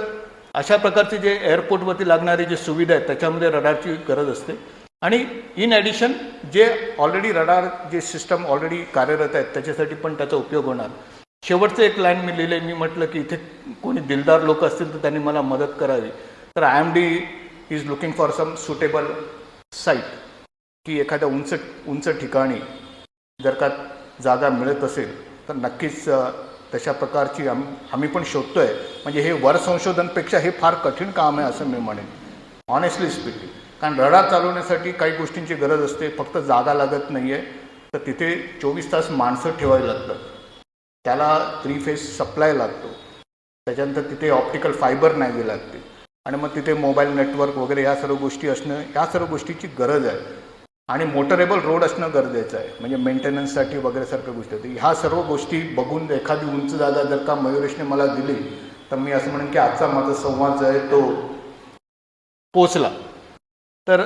अशा प्रकारचे जे एअरपोर्टवरती लागणारी जी सुविधा आहे त्याच्यामध्ये रडारची गरज असते. आणि इन ॲडिशन जे ऑलरेडी रडार जे सिस्टम ऑलरेडी कार्यरत आहेत त्याच्यासाठी पण त्याचा उपयोग होणार. शेवटचं एक लाईन मी लिहिले, मी म्हटलं की इथे कोणी दिलदार लोक असतील तर त्यांनी मला मदत करावी. तर IMD is looking for some suitable site, की एखाद्या उंच ठिकाणी जर का जागा मिळत असेल तर नक्कीच तशा प्रकारची आम्ही पण शोधतो आहे. म्हणजे हे वर संशोधनपेक्षा हे फार कठीण काम आहे असं मी म्हणेन, ऑनेस्टली स्पीकिंग. कारण रडार चालवण्यासाठी काही गोष्टींची गरज असते. फक्त जागा लागत नाही आहे, तर तिथे 24 तास माणसं ठेवावी लागतात, त्याला 3 फेज सप्लाय लागतो, त्याच्यानंतर तिथे ऑप्टिकल फायबर नाही लागते आणि मग तिथे मोबाईल नेटवर्क वगैरे या सर्व गोष्टी असणं, या सर्व गोष्टीची गरज आहे. आणि मोटरेबल रोड असणं गरजेचं आहे, म्हणजे मेंटेनन्ससाठी वगैरे सारख्या गोष्टी. तर ह्या सर्व गोष्टी बघून एखादी उंच जागा जर का मयुरेशने मला दिली तर मी असं म्हणेन की आजचा माझा संवाद जो आहे तो पोचला. तर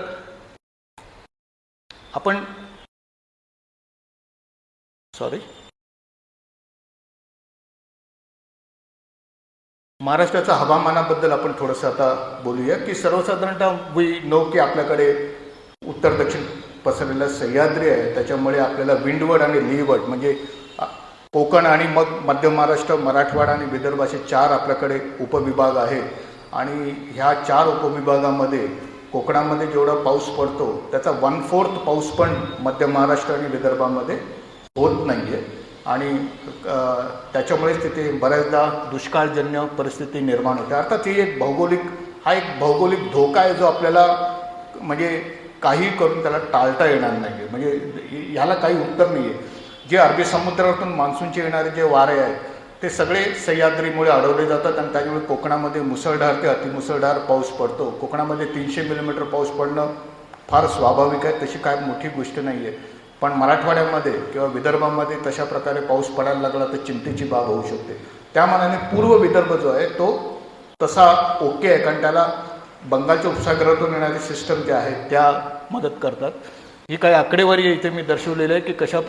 आपण महाराष्ट्राच्या हवामानाबद्दल आपण थोडंसं आता बोलूया. की सर्वसाधारणतः वी नो की आपल्याकडे उत्तर दक्षिण पसरलेला सह्याद्री आहे, त्याच्यामुळे आपल्याला विंडवड आणि लीवड म्हणजे कोकण आणि मग मध्य महाराष्ट्र, मराठवाडा आणि विदर्भ असे 4 आपल्याकडे उपविभाग आहेत. आणि ह्या 4 उपविभागामध्ये कोकणामध्ये जेवढा पाऊस पडतो त्याचा 1/4 पाऊस पण मध्य महाराष्ट्र आणि विदर्भामध्ये होत नाही आहे. आणि त्याच्यामुळेच तिथे बऱ्याचदा दुष्काळजन्य परिस्थिती निर्माण होते. अर्थात ही एक भौगोलिक धोका आहे जो आपल्याला म्हणजे काही करून त्याला टाळता येणार नाही आहे. म्हणजे ह्याला काही उत्तर नाही आहे. जे अरबी समुद्रातून मान्सूनचे येणारे जे वारे आहेत ते सगळे सह्याद्रीमुळे अडवले जातात आणि त्यामुळे कोकणामध्ये मुसळधार ते अतिमुसळधार पाऊस पडतो. कोकणामध्ये 300 मिलीमीटर पाऊस पडणं फार स्वाभाविक आहे, तशी काय मोठी गोष्ट नाही आहे. पण मराठवाड्यामध्ये किंवा विदर्भामध्ये तशा प्रकारे पाऊस पडायला लागला तर चिंतेची बाब होऊ शकते. त्या मानाने पूर्व विदर्भ जो आहे तो तसा ओके आहे, कारण त्याला बंगालच्या उपसागरातून येणारे सिस्टम जे आहेत त्या मदत करतात. ही काही आकडेवारी इथे मी दर्शवलेली आहे की कशा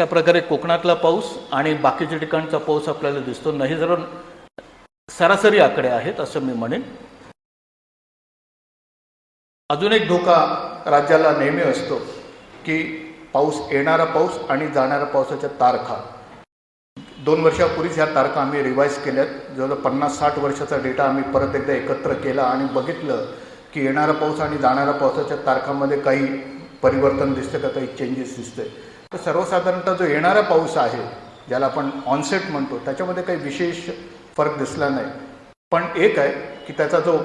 प्रकारे कोकणातला पाऊस आणि बाकीच्या ठिकाणचा पाऊस आपल्याला दिसतो नाही. जर सरासरी आकडे आहेत असं मी म्हणेन. अजून एक धोका राज्याला नेहमी असतो की येणारा पाऊस आणि जाणाऱ्या पावसाच्या तारखा. 2 वर्षापूर्वीच ह्या तारखा आम्ही रिवाईज केल्यात. जवळजवळ 50-60 वर्षाचा डेटा आम्ही परत एकदा एकत्र केला आणि बघितलं की येणारा पाऊस आणि जाणाऱ्या पावसाच्या तारखांमध्ये काही परिवर्तन दिसतं का, काही चेंजेस दिसते. तर सर्वसाधारणतः जो येणारा पाऊस आहे ज्याला आपण ऑनसेट म्हणतो त्याच्यामध्ये काही विशेष फरक दिसला नाही. पण एक आहे की त्याचा जो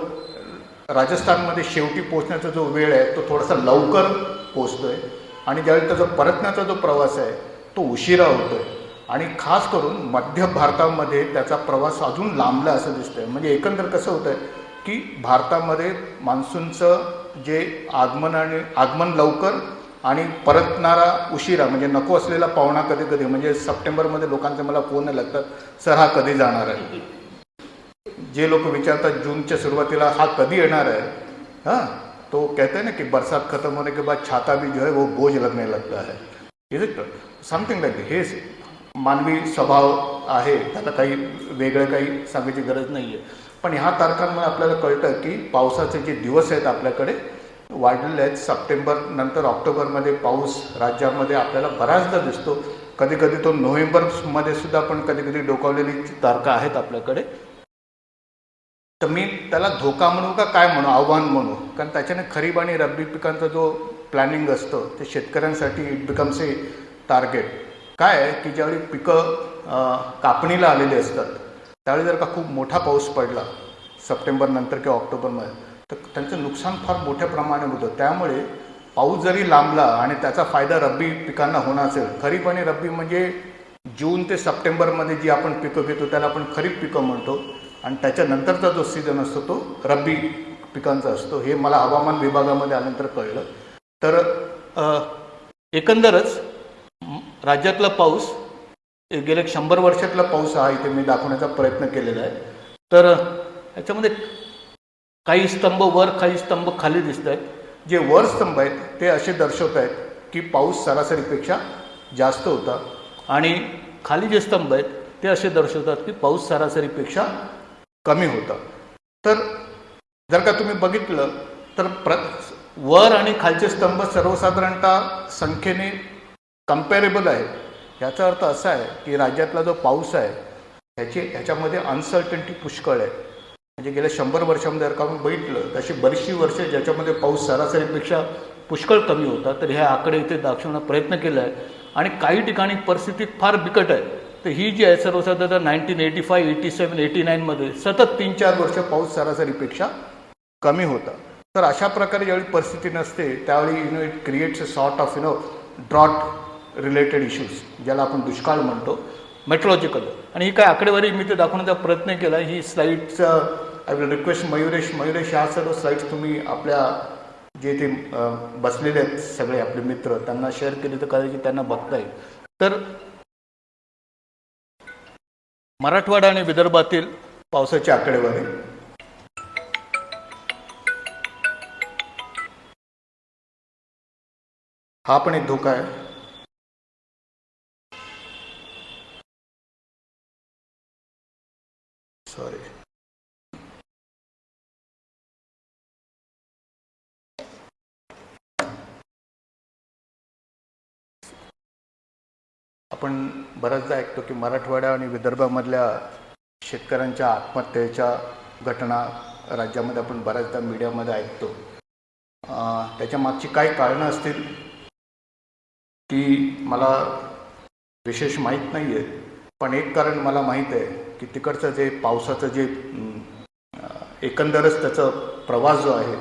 राजस्थानमध्ये शेवटी पोचण्याचा जो वेळ आहे तो थोडासा लवकर पोचतो आहे आणि ज्यावेळी त्याचा परतण्याचा जो प्रवास आहे तो उशिरा होतो आहे. आणि खास करून मध्य भारतामध्ये त्याचा प्रवास अजून लांबला असं दिसतं आहे. म्हणजे एकंदर कसं होतं आहे की भारतामध्ये मान्सूनचं जे आगमन लवकर आणि परतणारा उशिरा, म्हणजे नको असलेला पाहुणा कधी कधी म्हणजे सप्टेंबरमध्ये लोकांचे मला फोन लागतात, सर हा कधी जाणार आहे. जे लोक विचारतात जूनच्या सुरुवातीला हा कधी येणार आहे, हां तो कहते हैं ना कि बरसात खत्म होने के बाद छाता भी जो है वो बोझ लगने लगता है. इज इट समथिंग लाईक हे मानवी स्वभाव आहे, त्याला काही वेगळं काही सांगायची गरज नाही आहे. पण ह्या तारखांमुळे आपल्याला कळतं की पावसाचे जे दिवस आहेत आपल्याकडे वाढलेले आहेत. सप्टेंबर नंतर ऑक्टोबरमध्ये पाऊस राज्यामध्ये आपल्याला बऱ्याचदा दिसतो. कधी कधी तो नोव्हेंबरमध्ये सुद्धा पण कधी कधी डोकावलेली तारखा आहेत आपल्याकडे. तर मी त्याला धोका म्हणू का काय म्हणू, आव्हान म्हणू, कारण त्याच्याने खरीप आणि रब्बी पिकांचा जो प्लॅनिंग असतो ते शेतकऱ्यांसाठी इट बिकम्स ए टार्गेट. काय आहे की ज्यावेळी पिकं कापणीला आलेली असतात त्यावेळी जर का खूप मोठा पाऊस पडला सप्टेंबर नंतर किंवा ऑक्टोबरमध्ये तर त्यांचं नुकसान फार मोठ्या प्रमाणात होतं. त्यामुळे पाऊस जरी लांबला आणि त्याचा फायदा रब्बी पिकांना होणार असेल, खरीप आणि रब्बी म्हणजे जून ते सप्टेंबरमध्ये जी आपण पिकं घेतो त्याला आपण खरीप पिकं म्हणतो आणि त्याच्यानंतरचा जो सीझन असतो तो रब्बी पिकांचा असतो. हे मला हवामान विभागामध्ये आल्यानंतर कळलं. तर एकंदरच राज्यातला पाऊस गेल्या 100 वर्षातला पाऊस हा इथे मी दाखवण्याचा प्रयत्न केलेला आहे. तर याच्यामध्ये काही स्तंभ वर काही स्तंभ खाली दिसत आहेत. जे वर स्तंभ आहेत ते असे दर्शवत आहेत की पाऊस सरासरीपेक्षा जास्त होता आणि खाली जे स्तंभ आहेत ते असे दर्शवतात की पाऊस सरासरीपेक्षा कमी होता. तर जर का तुम्ही बघितलं तर वर आणि खालचे स्तंभ सर्वसाधारणतः संख्येने कम्पॅरेबल आहे. याचा अर्थ असा आहे की राज्यातला जो पाऊस आहे ह्याच्यामध्ये अनसर्टन्टी पुष्कळ आहे. म्हणजे गेल्या 100 वर्षामध्ये जर का आपण बघितलं तशी बरीचशी वर्षे ज्याच्यामध्ये पाऊस सरासरीपेक्षा पुष्कळ कमी होता. तर हे आकडे इथे दाखवण्याचा प्रयत्न केला आहे आणि काही ठिकाणी परिस्थिती फार बिकट आहे. तर ही जी आहे सर्वसाधारण 1985, 87, 89मध्ये सतत 3-4 वर्ष पाऊस सरासरीपेक्षा कमी होता. तर अशा प्रकारे ज्यावेळी परिस्थिती नसते त्यावेळी it creates a sort of drought related issues, ज्याला आपण दुष्काळ म्हणतो, मेट्रोलॉजिकल. आणि ही काय आकडेवारी मी ते दाखवण्याचा प्रयत्न केला. ही स्लाईडचा आय विल रिक्वेस्ट मयुरेश ह्या सर्व स्लाइड्स तुम्ही आपल्या जे ते बसलेले आहेत सगळे आपले मित्र त्यांना शेअर केले तर कदाचित त्यांना बघता येईल. तर मराठवाडा आणि विदर्भातील पावसाची आकडेवारी. हा पण एक धोका आहे. सॉरी, आपण बऱ्याचदा ऐकतो की मराठवाडा आणि विदर्भामधल्या शेतकऱ्यांच्या आत्महत्येच्या घटना राज्यामध्ये आपण बऱ्याचदा मीडियामध्ये ऐकतो. त्याच्या मागची काय कारणं असतील ती मला विशेष माहीत नाही आहे, पण एक कारण मला माहीत आहे की तिकडचं जे पावसाचं जे एकंदरच त्याचा प्रवास जो आहे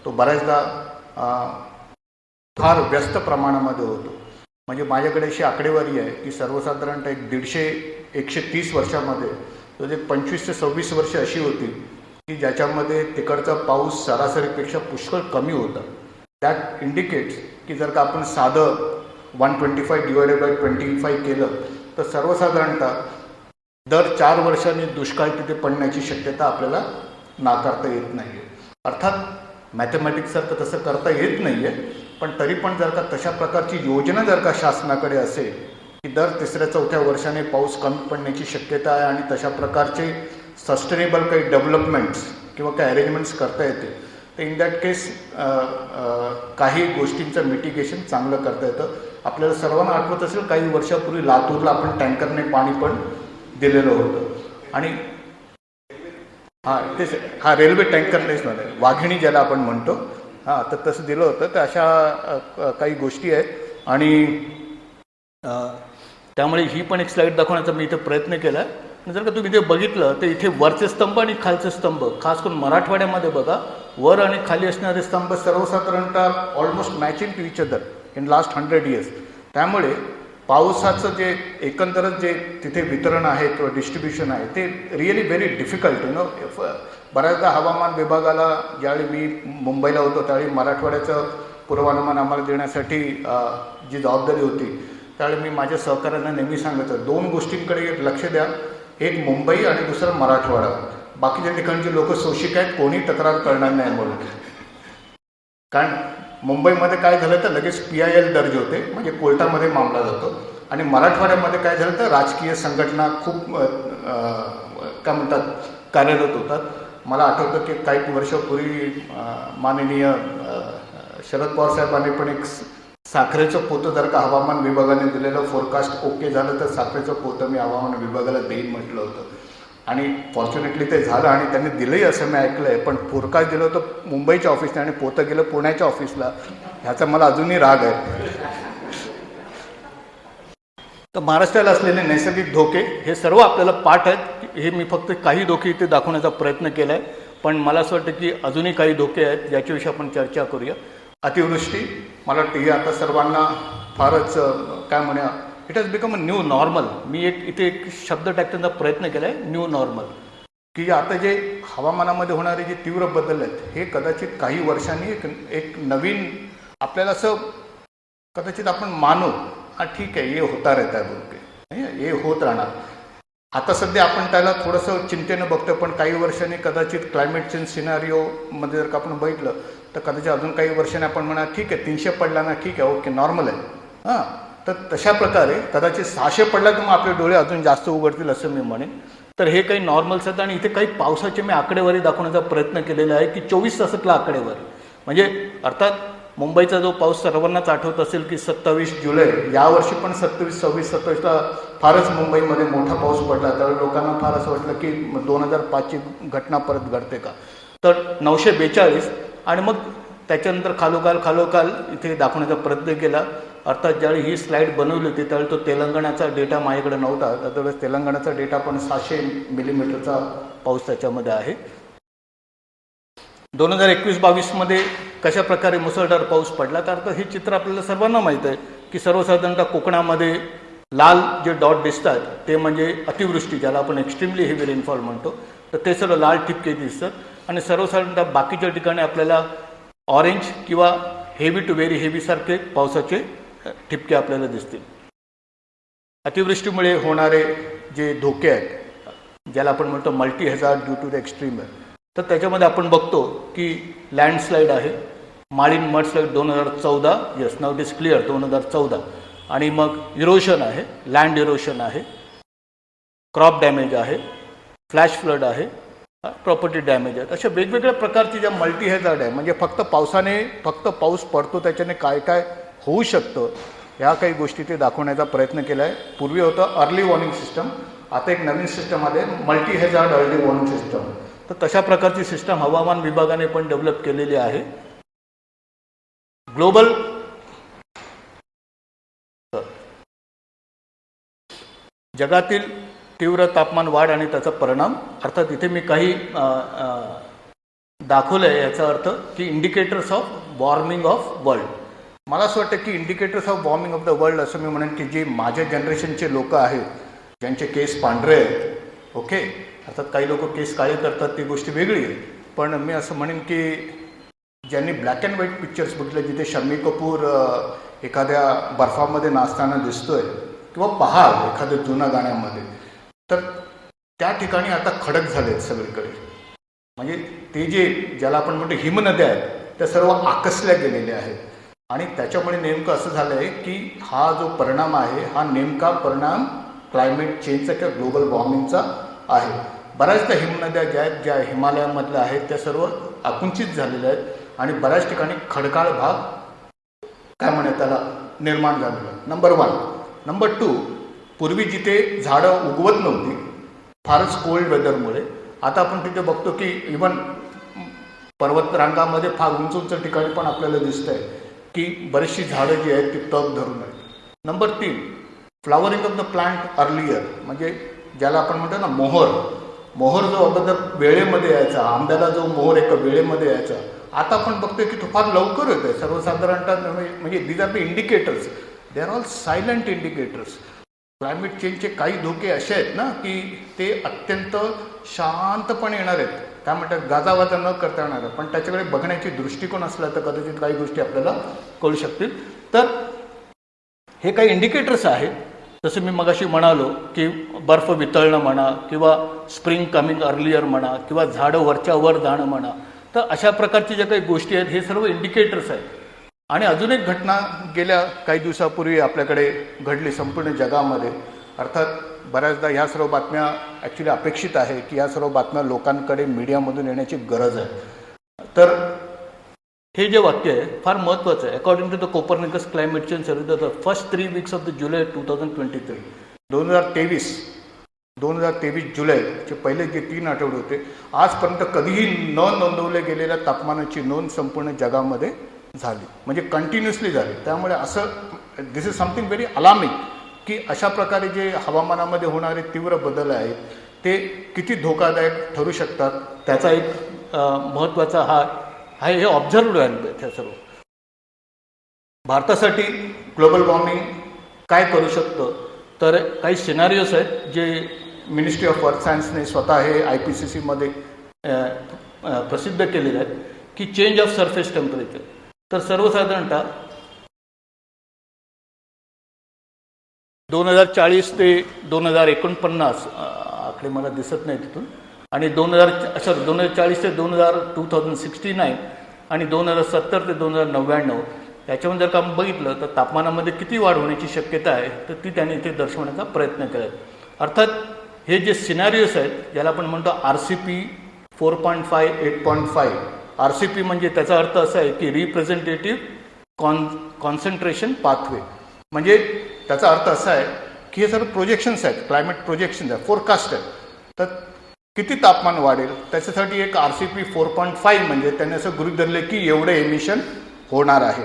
तो बऱ्याचदा फार व्यस्त प्रमाणामध्ये होतो. म्हणजे माझ्याकडे अशी आकडेवारी आहे की सर्वसाधारणतः एक 150-130 वर्षामध्ये तो जे 25 ते 26 वर्ष अशी होती की ज्याच्यामध्ये तिकडचा पाऊस सरासरीपेक्षा पुष्कळ कमी होता. दॅट इंडिकेट्स की जर का आपण साधं 125/25 केलं तर सर्वसाधारणतः दर 4 वर्षांनी दुष्काळ तिथे पडण्याची शक्यता आपल्याला नाकारता येत नाही आहे. अर्थात मॅथमॅटिक्ससारखं तसं करता येत नाही आहे, पण तरी पण जर का तशा प्रकारची योजना जर का शासनाकडे असेल की दर 3-4 वर्षाने पाऊस कमी पडण्याची शक्यता आहे आणि तशा प्रकारचे सस्टेनेबल काही डेव्हलपमेंट्स किंवा काही अरेंजमेंट्स करता येते, तर इन दॅट केस काही गोष्टींचं मिटिगेशन चांगलं करता येतं. आपल्याला सर्वांना आठवत असेल काही वर्षापूर्वी लातूरला आपण टँकरने पाणी पण दिलेलं होतं. आणि तेच रेल्वे टँकरनेच नाही, वाघिणी ज्याला आपण म्हणतो, तर तसं दिलं होतं. तर अशा काही गोष्टी आहेत आणि त्यामुळे ही पण एक स्लाईड दाखवण्याचा मी इथे प्रयत्न केला आहे. जर का तुम्ही इथे बघितलं तर इथे वरचे स्तंभ आणि खालचे स्तंभ, खास करून मराठवाड्यामध्ये बघा, वर आणि खाली असणारे स्तंभ सर्वसाधारणतः almost matching to each other in last 100 years. त्यामुळे पावसाचं जे एकंदरच जे तिथे वितरण आहे किंवा डिस्ट्रीब्युशन आहे ते रिअली व्हेरी डिफिकल्ट. बऱ्याचदा हवामान विभागाला ज्यावेळी मी मुंबईला होतो त्यावेळी मराठवाड्याचं पूर्वानुमान आम्हाला देण्यासाठी जी जबाबदारी होती त्यावेळी मी माझ्या सहकाऱ्यांना नेहमी सांगायचं 2 गोष्टींकडे लक्ष द्या, एक मुंबई आणि दुसरं मराठवाडा. बाकीच्या ठिकाणचे लोक शोषिक आहेत, कोणी तक्रार करणार नाही म्हणून. कारण मुंबईमध्ये काय झालं तर लगेच PIL दर्ज होते, म्हणजे कोर्टामध्ये मामला जातो. आणि मराठवाड्यामध्ये काय झालं तर राजकीय संघटना खूप काय म्हणतात कार्यरत होतात. मला आठवतं की काही वर्षापूर्वी माननीय शरद पवार साहेबांनी पण एक साखरेचं पोतं जर का हवामान विभागाने दिलेलं फोरकास्ट ओके झालं तर साखरेचं पोतं मी हवामान विभागाला देईन म्हटलं होतं. आणि फॉर्च्युनेटली ते झालं आणि त्यांनी दिलंही असं मी ऐकलं आहे. पण फोरकास्ट दिलं होतं मुंबईच्या ऑफिसने आणि पोतं गेलं पुण्याच्या ऑफिसला. ह्याचा मला अजूनही राग आहे. तर महाराष्ट्राला असलेले नैसर्गिक धोके हे सर्व आपल्याला पाठ आहेत. हे मी फक्त काही धोके इथे दाखवण्याचा प्रयत्न केला आहे, पण मला असं वाटतं की अजूनही काही धोके आहेत ज्याच्याविषयी आपण चर्चा करूया. अतिवृष्टी, मला वाटतं ही आता सर्वांना फारच काय म्हणूया, it has become a new normal. मी इथे एक शब्द टाकण्याचा प्रयत्न केला आहे, न्यू नॉर्मल. की आता जे हवामानामध्ये होणारे जे तीव्र बदल आहेत हे कदाचित काही वर्षांनी एक नवीन आपल्याला असं कदाचित आपण मानू, ठीक आहे, हे होता रहता है बोलते, हे होत राहणार. आता सध्या आपण त्याला थोडंसं चिंतेनं बघतो, पण काही वर्षांनी कदाचित क्लायमेट चेंज सिनारिओमध्ये जर का आपण बघितलं तर कदाचित अजून काही वर्षांनी आपण म्हणा ठीक आहे 300 पडला ना, ठीक आहे, ओके, नॉर्मल आहे. तर तशा प्रकारे कदाचित 600 पडला तर मग आपले डोळे अजून जास्त उघडतील असं मी म्हणेन. तर हे काही नॉर्मल्स आहेत. आणि इथे काही पावसाचे मी आकडेवारी दाखवण्याचा प्रयत्न केलेला आहे की 24 तासातला आकडेवारी. म्हणजे अर्थात मुंबईचा जो पाऊस सर्वांनाच आठवत असेल की 27 जुलै यावर्षी पण 27, 26, 27ला फारच मुंबईमध्ये मोठा पाऊस पडला. त्यावेळी लोकांना फार असं वाटलं की 2005ची घटना परत घडते का. तर 942 आणि मग त्याच्यानंतर खालोखाल इथे दाखवण्याचा प्रयत्न केला. अर्थात ज्यावेळी ही स्लाईड बनवली होती त्यावेळी तो तेलंगणाचा डेटा माझ्याकडे नव्हता. त्यावेळेस तेलंगणाचा डेटा पण 700 मिलीमीटरचा पाऊस त्याच्यामध्ये आहे. 2021-22मध्ये कशा प्रकारे मुसळधार पाऊस पडला, तर हे चित्र आपल्याला सर्वांना माहीत आहे की सर्वसाधारणतः कोकणामध्ये लाल जे डॉट दिसतात ते म्हणजे अतिवृष्टी, ज्याला आपण एक्स्ट्रीमली हेवी रेनफॉल म्हणतो. तर ते सर्व लाल ठिपके दिसतात आणि सर्वसाधारणतः बाकीच्या ठिकाणी आपल्याला ऑरेंज किंवा हेवी टू व्हेरी हेवी सारखे पावसाचे ठिपके आपल्याला दिसतील. अतिवृष्टीमुळे होणारे जे धोके आहेत ज्याला आपण म्हणतो multi hazard due to the extreme आहे, तर त्याच्यामध्ये आपण बघतो की लँडस्लाईड आहे, Malin mudslide 2014, yes now it is clear 2014, आणि मग इरोशन आहे, लँड इरोशन आहे, क्रॉप डॅमेज आहे, फ्लॅश फ्लड आहे, प्रॉपर्टी डॅमेज आहेत. अशा वेगवेगळ्या प्रकारची ज्या मल्टी हॅझार्ड आहे, म्हणजे फक्त पाऊस पडतो त्याच्याने काय काय होऊ शकतं ह्या काही गोष्टी ते दाखवण्याचा प्रयत्न केला आहे. पूर्वी होतं अर्ली वॉर्निंग सिस्टम, आता एक नवीन सिस्टम आले multi hazard early warning system. तर तशा प्रकारची सिस्टम हवामान विभागाने पण डेव्हलप केलेली आहे. ग्लोबल जगातील तीव्र तापमान वाढ आणि त्याचा परिणाम, अर्थात इथे मी काही दाखवलं आहे, याचा अर्थ की indicators of warming of world. मला असं वाटतं की indicators of warming of the world असं मी म्हणेन की जे माझ्या जनरेशनचे लोक आहेत ज्यांचे केस पांढरे आहेत, ओके, अर्थात काही लोक केस काळे करतात ती गोष्ट वेगळी आहे, पण मी असं म्हणेन की ज्यांनी ब्लॅक अँड व्हाईट पिक्चर्स बघितले जिथे शम्मी कपूर एखाद्या बर्फामध्ये नाचताना दिसतोय किंवा पहाड एखाद्या जुन्या गाण्यामध्ये, तर त्या ठिकाणी आता खडक झाले आहेत सगळीकडे. म्हणजे ते जे ज्याला आपण म्हणतो हिमनद्या आहेत त्या सर्व आकसल्या गेलेल्या आहेत आणि त्याच्यामुळे नेमकं असं झालं आहे की हा जो परिणाम आहे हा नेमका परिणाम क्लायमेट चेंजचा किंवा ग्लोबल वॉर्मिंगचा आहे. बऱ्याचदा हिमनद्या ज्या आहेत ज्या हिमालयामधल्या आहेत त्या सर्व आकुंचित झालेल्या आहेत आणि बऱ्याच ठिकाणी खडकाळ भाग काय म्हणतात त्याला निर्माण झालेला आहे. नंबर 1. नंबर 2, पूर्वी जिथे झाडं उगवत नव्हती फारच कोल्ड वेदरमुळे, आता आपण तिथे बघतो की इवन पर्वतरांगामध्ये फार उंच उंच ठिकाणी पण आपल्याला दिसत आहे की बरीचशी झाडं जी आहेत ती तग धरून आहेत. Number 3, flowering of the plant earlier, म्हणजे ज्याला आपण म्हणतो ना मोहर जो अगोदर वेळेमध्ये यायचा, आंब्याला जो मोहर एका वेळेमध्ये यायचा, आता आपण बघतोय की तो फार लवकर येतो आहे. सर्वसाधारणतः म्हणजे these are the indicators, they are all silent indicators. Climate चेंजचे काही धोके असे आहेत ना की ते अत्यंत शांतपणे येणार आहेत, काय म्हणतात गाजावाजा न करता येणार आहे, पण त्याच्याकडे बघण्याची दृष्टिकोन असला तर कदाचित काही गोष्टी आपल्याला कळू शकतील. तर हे काही इंडिकेटर्स आहेत. जसं मी मगाशी म्हणालो की बर्फ वितळणं म्हणा किंवा स्प्रिंग कमिंग अर्लियर म्हणा किंवा झाडं वरच्या वर जाणं म्हणा, तर अशा प्रकारच्या ज्या काही गोष्टी आहेत हे सर्व इंडिकेटर्स आहेत. आणि अजून एक घटना गेल्या काही दिवसापूर्वी आपल्याकडे घडली संपूर्ण जगामध्ये, अर्थात बऱ्याचदा ह्या सर्व बातम्या ॲक्च्युली अपेक्षित आहे की या सर्व बातम्या लोकांकडे मीडियामधून येण्याची गरज आहे. तर हे जे वाक्य आहे फार महत्त्वाचं आहे. According to the Copernicus climate change survey, the first 3 weeks of the July 2023, 2023 जुलैचे पहिले जे 3 आठवडे होते, आजपर्यंत कधीही न नोंदवले गेलेल्या तापमानाची नोंद संपूर्ण जगामध्ये झाली, म्हणजे कंटिन्युअसली झाली. त्यामुळे असं दिस इज समथिंग व्हेरी अलार्मिंग की अशा प्रकारे जे हवामानामध्ये होणारे तीव्र बदल आहेत ते किती धोकादायक ठरू शकतात, त्याचा एक महत्त्वाचा हा हे ऑब्झर्व्ड आहे त्या सर्व. भारतासाठी ग्लोबल वॉर्मिंग काय करू शकतं, तर काही सिनारिओज आहेत जे मिनिस्ट्री ऑफ अर्थ सायन्सने स्वतः हे IPCCमध्ये प्रसिद्ध केलेले आहेत की चेंज ऑफ सरफेस टेम्परेचर. तर सर्वसाधारणतः 2040 ते 2049 आकडे मला दिसत नाही तिथून, आणि 2040 ते 2069 आणि 2070 ते 2099 याच्यामध्ये जर का बघितलं तर तापमानामध्ये किती वाढ होण्याची शक्यता आहे तर ती त्यांनी इथे दर्शवण्याचा प्रयत्न केला आहे. अर्थात हे जे सिनारिओज आहेत ज्याला आपण म्हणतो RCP 4.5, 8.5, RCP म्हणजे त्याचा अर्थ असा आहे की रिप्रेझेंटेटिव्ह कॉन्सन्ट्रेशन पाथवे, म्हणजे त्याचा अर्थ असा आहे की हे सर्व प्रोजेक्शन्स आहेत, क्लायमेट प्रोजेक्शन्स आहेत, फोरकास्ट आहेत. तर किती तापमान वाढेल त्याच्यासाठी एक RCP 4.5 म्हणजे त्यांनी असं गृहीत धरले की एवढं एमिशन होणार आहे,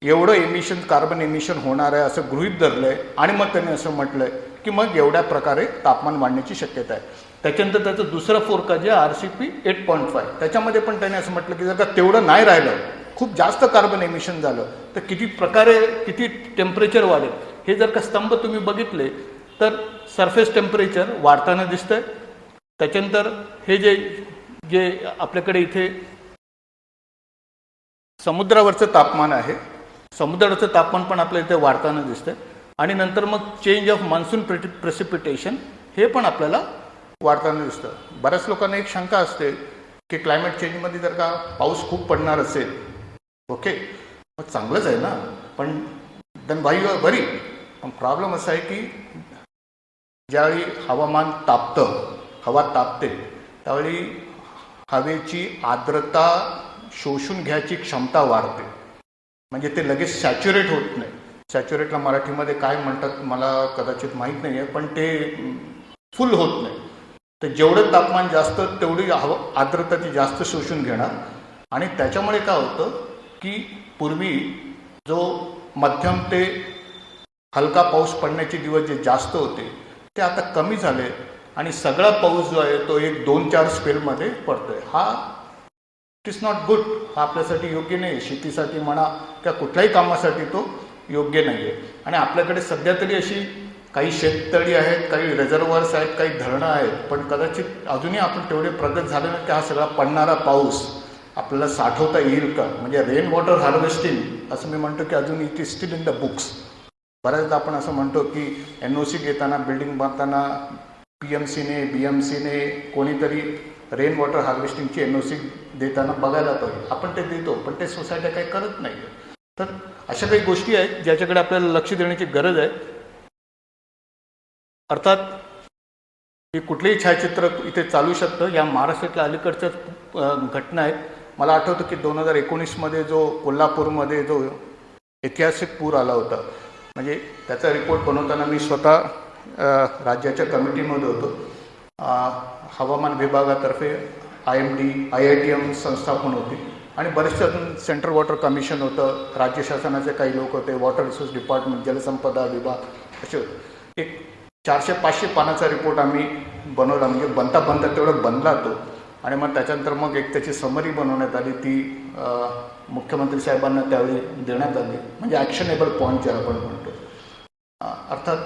एवढं एमिशन कार्बन एमिशन होणार आहे असं गृहीत धरलं आहे. आणि मग त्यांनी असं म्हटलं आहे की मग एवढ्या प्रकारे तापमान वाढण्याची शक्यता आहे. त्याच्यानंतर त्याचं दुसरं फोरकास्ट जे RCP 8.5 त्याच्यामध्ये पण त्यांनी असं म्हटलं की जर का तेवढं नाही राहिलं, खूप जास्त कार्बन एमिशन झालं तर किती टेम्परेचर वाढेल. हे जर का स्तंभ तुम्ही बघितले तर सरफेस टेम्परेचर वाढताना दिसतंय, त्याच्यानंतर हे जे जे आपल्याकडे इथे समुद्रावरचं तापमान आहे, समुद्रावरचं तापमान पण आपल्या इथे वाढताना दिसतंय. आणि नंतर मग चेंज ऑफ मान्सून प्रेसिपिटेशन हे पण आपल्याला वाढताना दिसतं. बऱ्याच लोकांना एक शंका असते की क्लायमेट चेंजमध्ये जर का पाऊस खूप पडणार असेल, ओके, मग चांगलंच आहे ना, पण देन व्हाय यू आर वरी. पण प्रॉब्लेम असा आहे की ज्यावेळी हवामान तापतं, हवा तापते, त्यावेळी हवेची आर्द्रता शोषून घ्यायची क्षमता वाढते. म्हणजे ते लगेच सॅच्युरेट होत नाही. सॅच्युरेटला मराठीमध्ये काय म्हणतात मला कदाचित माहीत नाही आहे, पण ते फुल होत नाही. तर जेवढं तापमान जास्त तेवढी आर्द्रता ती जास्त शोषून घेणार. आणि त्याच्यामुळे काय होतं की पूर्वी जो मध्यम ते हलका पाऊस पडण्याचे दिवस जे जास्त होते ते आता कमी झाले आणि सगळा पाऊस जो आहे तो एक 2-4 स्पेलमध्ये पडतोय. हा इट इज नॉट गुड. हा आपल्यासाठी योग्य नाही. शेतीसाठी म्हणा किंवा कुठल्याही कामासाठी तो योग्य नाही आहे. आणि आपल्याकडे सध्या तरी अशी काही शेततळी आहेत, काही रिझर्व्हर्स आहेत, काही धरणं आहेत, पण कदाचित अजूनही आपण तेवढे प्रगत झाले नाही की हा सगळा पडणारा पाऊस आपल्याला साठवता येईल का. म्हणजे रेन वॉटर हार्वेस्टिंग असं मी म्हणतो की अजून it is steel in the books. बऱ्याचदा आपण असं म्हणतो की NOC घेताना, बिल्डिंग बांधताना PMCने, BMCने कोणीतरी रेन वॉटर हार्वेस्टिंगची NOC देताना बघायला पाहिजे. आपण ते देतो, पण ते सोसायट्या काही करत नाही. तर अशा काही गोष्टी आहेत ज्याच्याकडे आपल्याला लक्ष देण्याची गरज आहे. अर्थात हे कुठलेही छायाचित्र इथे चालू शकतं. या महाराष्ट्रातल्या अलीकडच्या घटना आहेत. मला आठवतं की 2019मध्ये जो कोल्हापूरमध्ये जो ऐतिहासिक पूर आला होता, म्हणजे त्याचा रिपोर्ट बनवताना मी स्वतः राज्याच्या कमिटीमध्ये होतो. हवामान विभागातर्फे IMD, IITM संस्था पण होती आणि बरेचसे अजून सेंट्रल वॉटर कमिशन होतं, राज्य शासनाचे काही लोक होते, वॉटर रिसोर्स डिपार्टमेंट, जलसंपदा विभाग असे होते. एक 400-500 पानाचा रिपोर्ट आम्ही बनवला. म्हणजे बनता तेवढं बनला तो. आणि मग त्याच्यानंतर मग एक त्याची समरी बनवण्यात आली. ती मुख्यमंत्री साहेबांना त्यावेळी देण्यात आली. म्हणजे ॲक्शनेबल पॉईंट ज्याला आपण म्हणतो. अर्थात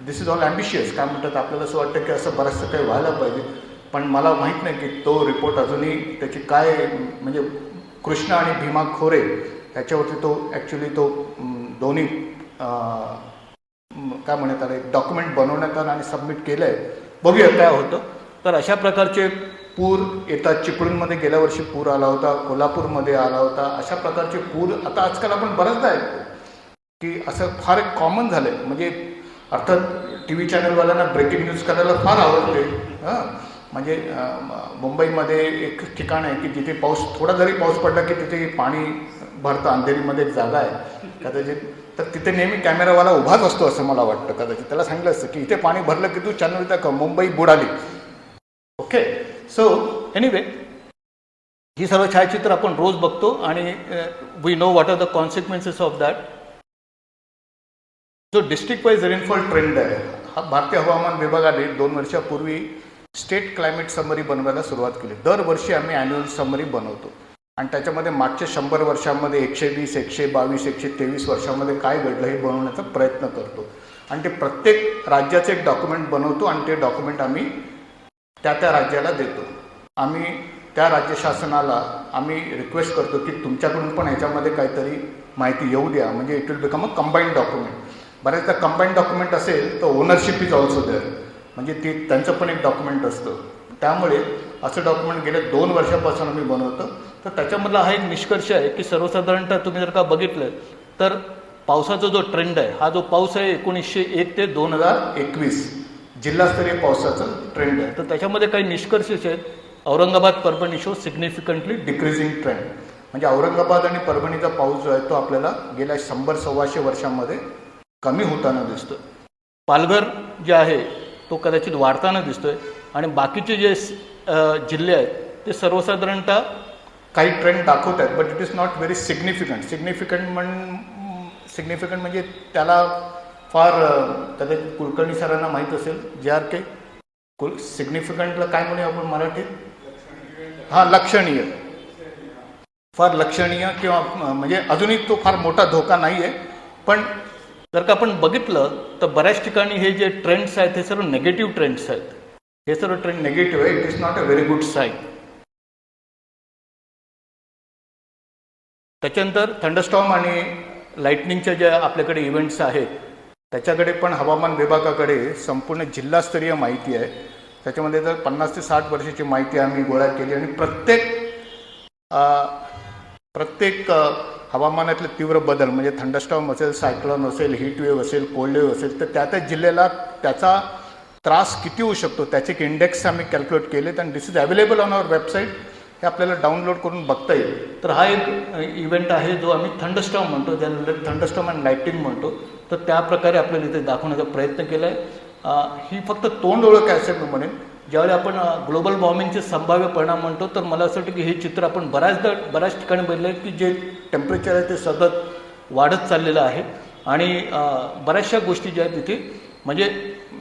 दिस इज ऑल ॲम्बिशियस. काय म्हणतात, आपल्याला असं वाटतं की असं बरंचसं काही व्हायला पाहिजे, पण मला माहीत नाही की तो रिपोर्ट अजूनही त्याची काय, म्हणजे कृष्णा आणि भीमा खोरे याच्यावरती तो ॲक्च्युली तो दोन्ही काय म्हणण्यात आलं, एक डॉक्युमेंट बनवण्यात आलं आणि सबमिट केलं आहे. बघूया काय होतं. तर अशा प्रकारचे पूर येतात. चिपळूणमध्ये गेल्या वर्षी पूर आला होता, कोल्हापूरमध्ये आला होता. अशा प्रकारचे पूर आता आजकाल आपण बऱ्याचदा ऐकतो की असं फार एक कॉमन झालं आहे. म्हणजे अर्थात TV चॅनलवाल्यांना ब्रेकिंग न्यूज करायला फार आवडते. म्हणजे मुंबईमध्ये एक ठिकाण आहे की जिथे थोडा जरी पाऊस पडला की तिथे पाणी भरतं. अंधेरीमध्ये एक जागा आहे कदाचित, तर तिथे नेहमी कॅमेरावाला उभाच असतो असं मला वाटतं. कदाचित त्याला सांगितलं असतं की इथे पाणी भरलं की तू चॅनल दाखव, मुंबई बुडाली. ओके, सो एनिवे, ही सर्व छायाचित्र आपण रोज बघतो आणि we know what are the consequences of that. जो डिस्ट्रिक्ट वाईज रेनफॉल ट्रेंड आहे, हा भारतीय हवामान विभागाने 2 वर्षापूर्वी स्टेट क्लायमेट समरी बनवायला सुरुवात केली. दरवर्षी आम्ही ॲन्युअल समरी बनवतो आणि त्याच्यामध्ये मागच्या 100 वर्षांमध्ये 120, 122, 123 वर्षामध्ये काय घडलं हे बनवण्याचा प्रयत्न करतो. आणि ते प्रत्येक राज्याचं एक डॉक्युमेंट बनवतो आणि ते डॉक्युमेंट आम्ही त्या राज्याला देतो. आम्ही त्या राज्य शासनाला आम्ही रिक्वेस्ट करतो की तुमच्याकडून पण ह्याच्यामध्ये काहीतरी माहिती येऊ द्या. म्हणजे it will become a combined document. बऱ्याचदा कंबाईंड डॉक्युमेंट असेल तर ओनरशिप इज ऑल्सो देअर. म्हणजे त्यांचं पण एक डॉक्युमेंट असतं. त्यामुळे असं डॉक्युमेंट गेल्या 2 वर्षापासून आम्ही बनवतो. तर त्याच्यामधला हा एक निष्कर्ष आहे की सर्वसाधारणतः तुम्ही जर का बघितलं तर पावसाचा जो ट्रेंड आहे, हा जो पाऊस आहे 1901 ते 2021 जिल्हास्तरीय पावसाचं ट्रेंड आहे. तर त्याच्यामध्ये काही निष्कर्ष आहेत. Aurangabad, Parbhani show significantly decreasing trend. म्हणजे औरंगाबाद आणि परभणीचा पाऊस जो आहे तो आपल्याला गेल्या 100-125 वर्षांमध्ये कमी होताना दिसतो. पालघर जे आहे तो कदाचित वाढताना दिसतोय आणि बाकीचे जे जिल्हे आहेत ते सर्वसाधारणतः काही ट्रेंड दाखवत आहेत, but it is not very significant. Significant म्हणजे त्याला फार कदाचित कुलकर्णी सरांना माहीत असेल, JRK सिग्निफिकंटला काय म्हणूया आपण मराठीत? लक्षणीय. फार लक्षणीय किंवा म्हणजे अजूनही तो फार मोठा धोका नाही आहे. पण जर का आपण बघितलं तर बऱ्याच ठिकाणी हे जे ट्रेंड्स आहेत हे सर्व नेगेटिव्ह ट्रेंड्स आहेत. हे सर्व ट्रेंड निगेटिव्ह आहे. It is not a very good sign. त्याच्यानंतर थंडरस्टॉर्म आणि लाईटनिंगच्या ज्या आपल्याकडे इव्हेंट्स आहेत त्याच्याकडे पण हवामान विभागाकडे संपूर्ण जिल्हास्तरीय माहिती आहे. त्याच्यामध्ये जर 50 ते 60 वर्षाची माहिती आम्ही गोळा केली आणि प्रत्येक हवामानातले तीव्र बदल म्हणजे थंडरस्टॉर्म असेल, सायक्लोन असेल, हीट वेव्ह असेल, कोल्ड वेव्ह असेल, तर त्या जिल्ह्याला त्याचा त्रास किती होऊ शकतो त्याचे एक इंडेक्स आम्ही कॅल्क्युलेट केलेत आणि this is available on our website. हे आपल्याला डाउनलोड करून बघता येईल. तर हा एक इव्हेंट आहे जो आम्ही थंडरस्टॉर्म म्हणतो, ज्याला थंडरस्टॉर्म अँड लाईटिंग म्हणतो. तर त्या प्रकारे आपल्याला इथे दाखवण्याचा प्रयत्न केला आहे. ही फक्त तोंड ओळख आहे असं मी म्हणेन. ज्यावेळी आपण ग्लोबल वॉर्मिंगचे संभाव्य परिणाम म्हणतो तर मला असं वाटतं की हे चित्र आपण बऱ्याच ठिकाणी बघितलं आहे की जे टेम्परेचर आहे ते सतत वाढत चाललेलं आहे आणि बऱ्याचशा गोष्टी ज्या आहेत तिथे म्हणजे